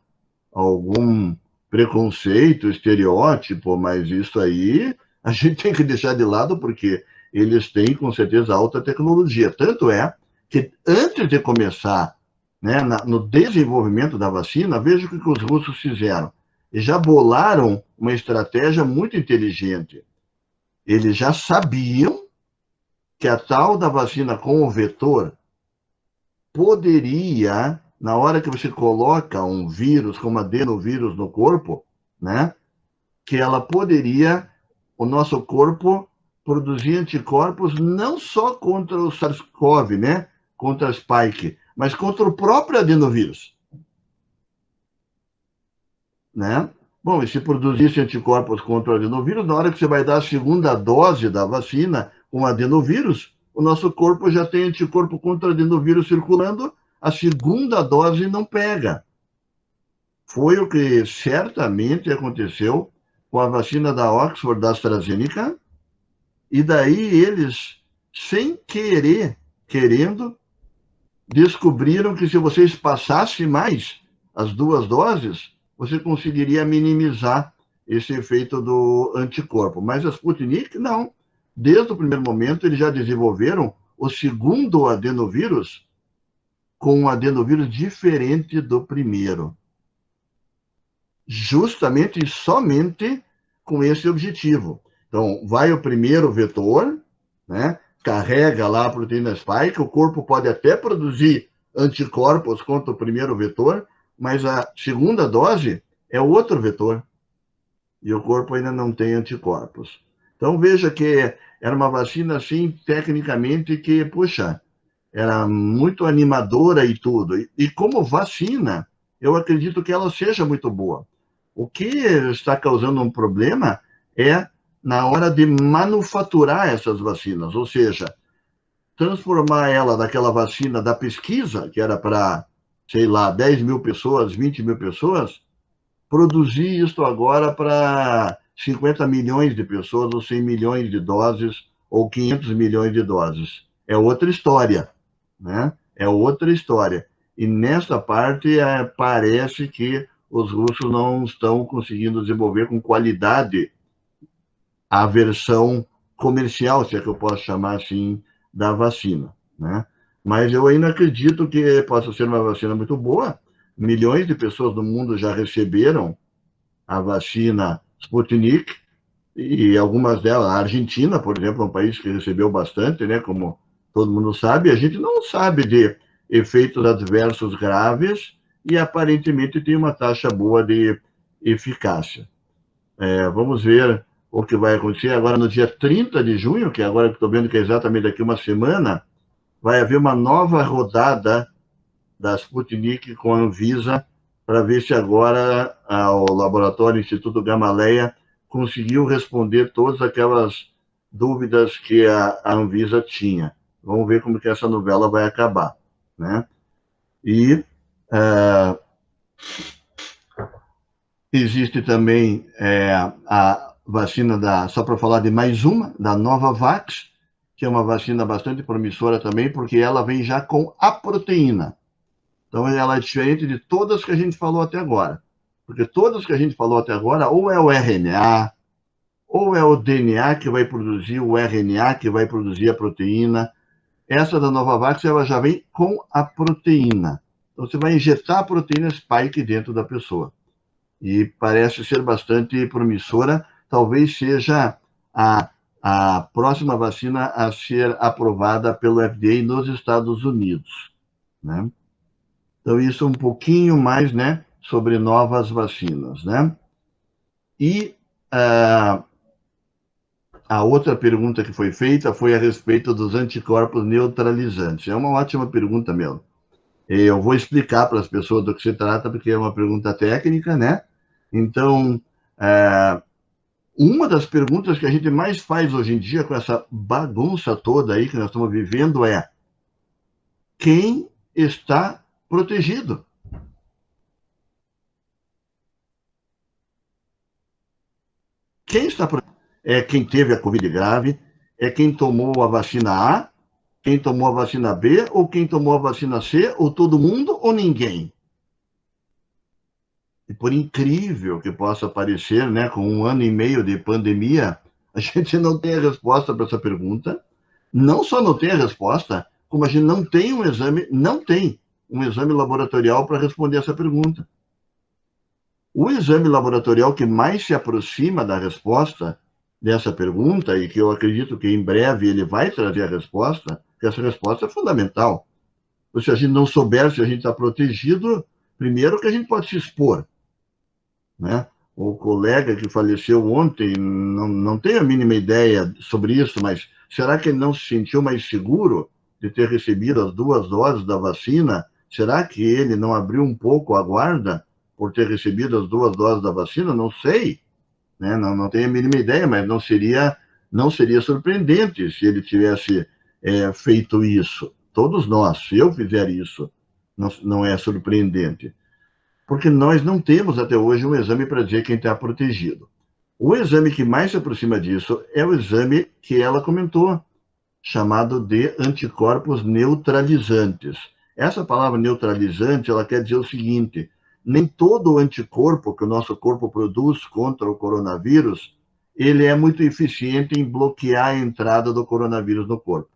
algum preconceito, estereótipo, mas isso aí a gente tem que deixar de lado porque eles têm, com certeza, alta tecnologia. Tanto é que antes de começar, né, no desenvolvimento da vacina, veja o que os russos fizeram. Eles já bolaram uma estratégia muito inteligente. Eles já sabiam que a tal da vacina com o vetor poderia, na hora que você coloca um vírus, como adenovírus no corpo, né, que ela poderia, o nosso corpo, produzir anticorpos não só contra o SARS-CoV, né, contra a spike, mas contra o próprio adenovírus, né? Bom, e se produzisse anticorpos contra o adenovírus, na hora que você vai dar a segunda dose da vacina com adenovírus, o nosso corpo já tem anticorpo contra o adenovírus circulando, a segunda dose não pega. Foi o que certamente aconteceu com a vacina da Oxford, da AstraZeneca, e daí eles, sem querer, querendo, descobriram que se você espaçasse mais as duas doses, você conseguiria minimizar esse efeito do anticorpo. Mas a Sputnik, não. Desde o primeiro momento, eles já desenvolveram o segundo adenovírus com um adenovírus diferente do primeiro. Justamente e somente com esse objetivo. Então, vai o primeiro vetor, né? Carrega lá a proteína spike, o corpo pode até produzir anticorpos contra o primeiro vetor, mas a segunda dose é outro vetor. E o corpo ainda não tem anticorpos. Então, veja que era uma vacina, assim, tecnicamente, que, puxa, era muito animadora e tudo. E como vacina, eu acredito que ela seja muito boa. O que está causando um problema é na hora de manufaturar essas vacinas, ou seja, transformar ela daquela vacina da pesquisa, que era para, sei lá, 10 mil pessoas, 20 mil pessoas, produzir isso agora para 50 milhões de pessoas, ou 100 milhões de doses, ou 500 milhões de doses. É outra história, né? É outra história. E nessa parte, parece que os russos não estão conseguindo desenvolver com qualidade a versão comercial, se é que eu posso chamar assim, da vacina, né? Mas eu ainda acredito que possa ser uma vacina muito boa. Milhões de pessoas no mundo já receberam a vacina Sputnik, e algumas delas, a Argentina, por exemplo, é um país que recebeu bastante, né? Como todo mundo sabe, a gente não sabe de efeitos adversos graves e aparentemente tem uma taxa boa de eficácia. Vamos ver o que vai acontecer agora no dia 30 de junho, que agora que estou vendo que é exatamente daqui uma semana, vai haver uma nova rodada da Sputnik com a Anvisa para ver se agora o laboratório Instituto Gamaleya conseguiu responder todas aquelas dúvidas que a Anvisa tinha. Vamos ver como que essa novela vai acabar, né? E existe também a vacina só para falar de mais uma, da Novavax, que é uma vacina bastante promissora também, porque ela vem já com a proteína. Então, ela é diferente de todas que a gente falou até agora. Porque todas que a gente falou até agora, ou é o RNA, ou é o DNA que vai produzir o RNA, que vai produzir a proteína. Essa da Novavax, ela já vem com a proteína. Então, você vai injetar a proteína spike dentro da pessoa. E parece ser bastante promissora. Talvez seja a próxima vacina a ser aprovada pelo FDA nos Estados Unidos, né? Então, isso um pouquinho mais, né, sobre novas vacinas, né? E a outra pergunta que foi feita foi a respeito dos anticorpos neutralizantes. É uma ótima pergunta mesmo. Eu vou explicar para as pessoas do que se trata, porque é uma pergunta técnica, né? Então, uma das perguntas que a gente mais faz hoje em dia, com essa bagunça toda aí que nós estamos vivendo, é: quem está protegido? Quem está protegido? É quem teve a Covid grave, é quem tomou a vacina A, Quem tomou a vacina B ou quem tomou a vacina C, ou todo mundo ou ninguém? E por incrível que possa parecer, né, com 1 ano e meio de pandemia, a gente não tem a resposta para essa pergunta. Não só não tem a resposta, como a gente não tem um exame laboratorial para responder essa pergunta. O exame laboratorial que mais se aproxima da resposta dessa pergunta, e que eu acredito que em breve ele vai trazer a resposta, porque essa resposta é fundamental. Se a gente não souber se a gente está protegido, primeiro que a gente pode se expor, né? O colega que faleceu ontem, não tenho a mínima ideia sobre isso, mas será que ele não se sentiu mais seguro de ter recebido as 2 doses da vacina? Será que ele não abriu um pouco a guarda por ter recebido as 2 doses da vacina? Não sei, né? Não tenho a mínima ideia, mas não seria surpreendente se ele tivesse feito isso. Todos nós, se eu fizer isso, não é surpreendente. Porque nós não temos até hoje um exame para dizer quem está protegido. O exame que mais se aproxima disso é o exame que ela comentou, chamado de anticorpos neutralizantes. Essa palavra neutralizante, ela quer dizer o seguinte: nem todo anticorpo que o nosso corpo produz contra o coronavírus, ele é muito eficiente em bloquear a entrada do coronavírus no corpo.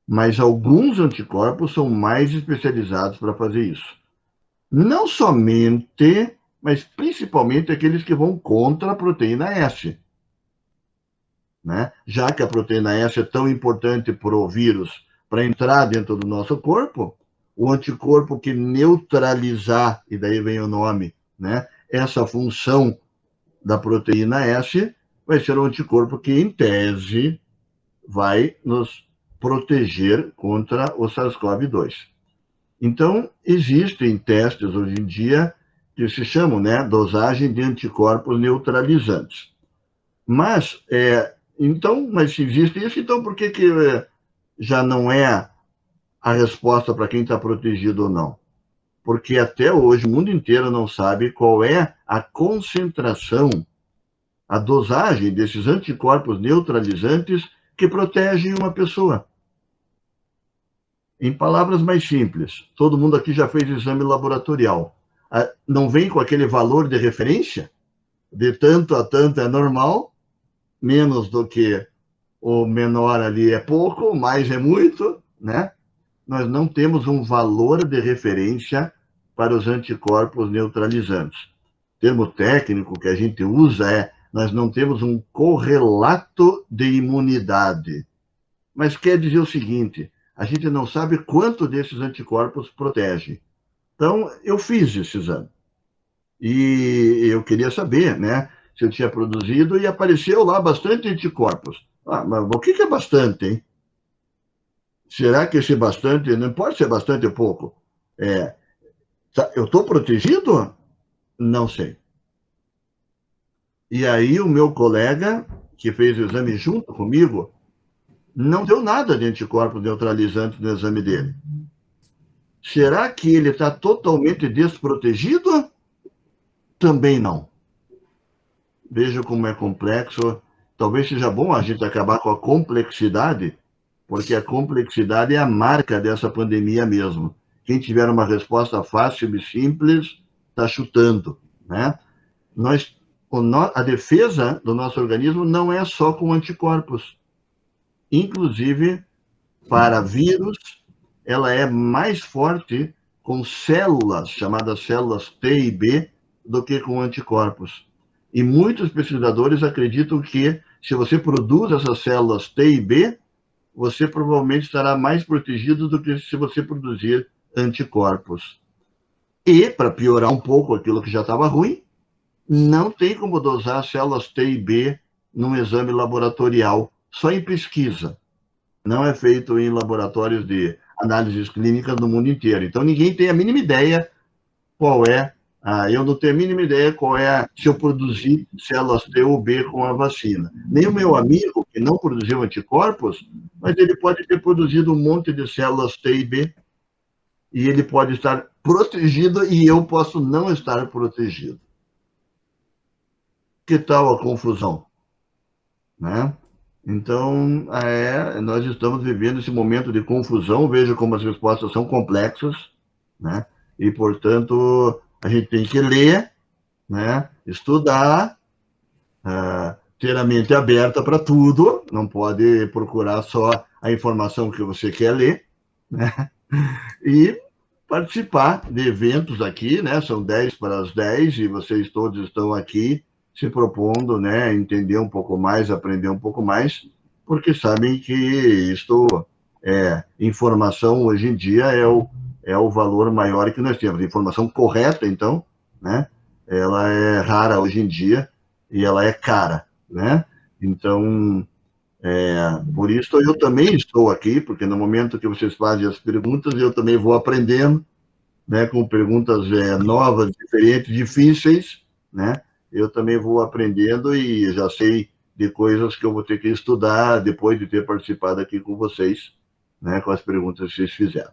Mas alguns anticorpos são mais especializados para fazer isso. Não somente, mas principalmente aqueles que vão contra a proteína S. Né? Já que a proteína S é tão importante para o vírus para entrar dentro do nosso corpo, o anticorpo que neutralizar, e daí vem o nome, né? Essa função da proteína S vai ser um anticorpo que, em tese, vai nos proteger contra o SARS-CoV-2. Então, existem testes hoje em dia que se chamam, né, dosagem de anticorpos neutralizantes. Mas, mas se existe isso, então por que já não é a resposta para quem está protegido ou não? Porque até hoje o mundo inteiro não sabe qual é a concentração, a dosagem desses anticorpos neutralizantes que protegem uma pessoa. Em palavras mais simples, todo mundo aqui já fez exame laboratorial. Não vem com aquele valor de referência? De tanto a tanto é normal, menos do que o menor ali é pouco, mais é muito, né? Nós não temos um valor de referência para os anticorpos neutralizantes. O termo técnico que a gente usa nós não temos um correlato de imunidade. Mas quer dizer o seguinte: a gente não sabe quanto desses anticorpos protege. Então, eu fiz esse exame. E eu queria saber, né, se eu tinha produzido, e apareceu lá bastante anticorpos. Mas o que é bastante, hein? Será que esse bastante, não pode ser bastante ou pouco? Eu estou protegido? Não sei. E aí o meu colega, que fez o exame junto comigo, não deu nada de anticorpos neutralizantes no exame dele. Será que ele está totalmente desprotegido? Também não. Veja como é complexo. Talvez seja bom a gente acabar com a complexidade, porque a complexidade é a marca dessa pandemia mesmo. Quem tiver uma resposta fácil e simples, está chutando, né? A defesa do nosso organismo não é só com anticorpos. Inclusive, para vírus, ela é mais forte com células, chamadas células T e B, do que com anticorpos. E muitos pesquisadores acreditam que, se você produz essas células T e B, você provavelmente estará mais protegido do que se você produzir anticorpos. E, para piorar um pouco aquilo que já estava ruim, não tem como dosar células T e B num exame laboratorial, só em pesquisa. Não é feito em laboratórios de análises clínicas no mundo inteiro. Então, ninguém tem a mínima ideia qual é. Eu não tenho a mínima ideia qual é se eu produzir células T ou B com a vacina. Nem o meu amigo, que não produziu anticorpos, mas ele pode ter produzido um monte de células T e B, e ele pode estar protegido e eu posso não estar protegido. Que tal a confusão? Né? Então, nós estamos vivendo esse momento de confusão, vejo como as respostas são complexas, né? E, portanto, a gente tem que ler, né? Estudar, ter a mente aberta para tudo, não pode procurar só a informação que você quer ler, né? E participar de eventos aqui, né? São 10 para as 10 e vocês todos estão aqui se propondo, né? Entender um pouco mais, aprender um pouco mais, porque sabem que informação hoje em dia é o valor maior que nós temos. Informação correta, então, né? Ela é rara hoje em dia e ela é cara, né? Então, por isso eu também estou aqui, porque no momento que vocês fazem as perguntas, eu também vou aprendendo, né? Com perguntas novas, diferentes, difíceis, né? Eu também vou aprendendo e já sei de coisas que eu vou ter que estudar depois de ter participado aqui com vocês, né? Com as perguntas que vocês fizeram.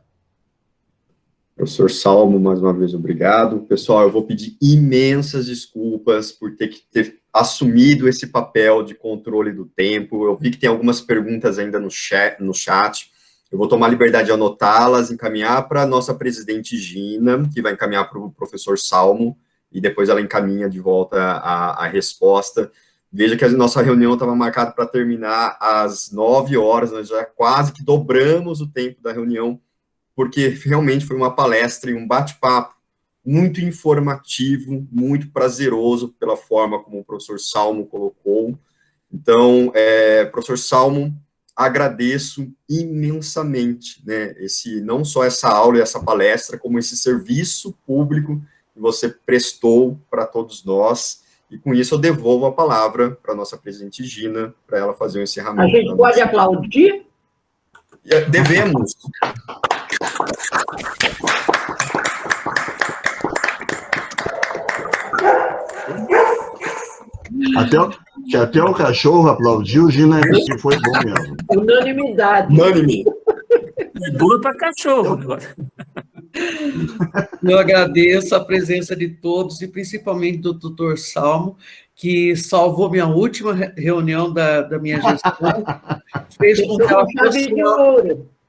Professor Salmo, mais uma vez, obrigado. Pessoal, eu vou pedir imensas desculpas por ter assumido esse papel de controle do tempo. Eu vi que tem algumas perguntas ainda no chat. Eu vou tomar a liberdade de anotá-las, encaminhar para a nossa presidente Gina, que vai encaminhar para o professor Salmo, e depois ela encaminha de volta a resposta. Veja que a nossa reunião estava marcada para terminar às 9 horas, nós já quase que dobramos o tempo da reunião, porque realmente foi uma palestra e um bate-papo muito informativo, muito prazeroso pela forma como o professor Salmo colocou. Então, professor Salmo, agradeço imensamente, né, não só essa aula e essa palestra, como esse serviço público que você prestou para todos nós, e com isso eu devolvo a palavra para a nossa presidente Gina, para ela fazer o encerramento. A gente pode aplaudir? Devemos. Até o cachorro aplaudiu, Gina, porque foi bom mesmo. Unanimidade. Unânime. Boa para cachorro agora. Eu agradeço a presença de todos, e principalmente do doutor Salmo, que salvou minha última reunião da minha gestão, fez com que ela fosse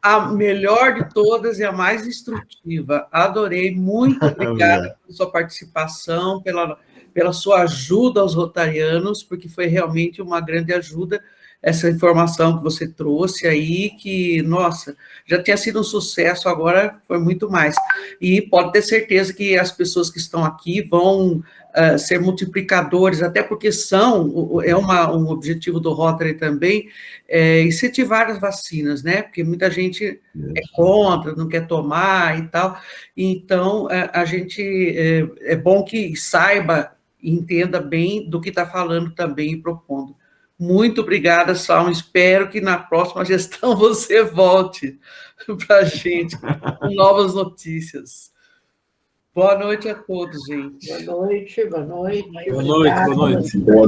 a melhor de todas e a mais instrutiva. Adorei, muito obrigada pela sua participação, pela sua ajuda aos rotarianos, porque foi realmente uma grande ajuda essa informação que você trouxe aí, que, nossa, já tinha sido um sucesso, agora foi muito mais. E pode ter certeza que as pessoas que estão aqui vão ser multiplicadores, até porque um objetivo do Rotary também, incentivar as vacinas, né? Porque muita gente é contra, não quer tomar e tal. Então, a gente, é bom que saiba e entenda bem do que está falando também e propondo. Muito obrigada, Salmo. Espero que na próxima gestão você volte para a gente com novas notícias. Boa noite a todos, gente. Boa noite, boa noite. Boa noite, boa noite. Boa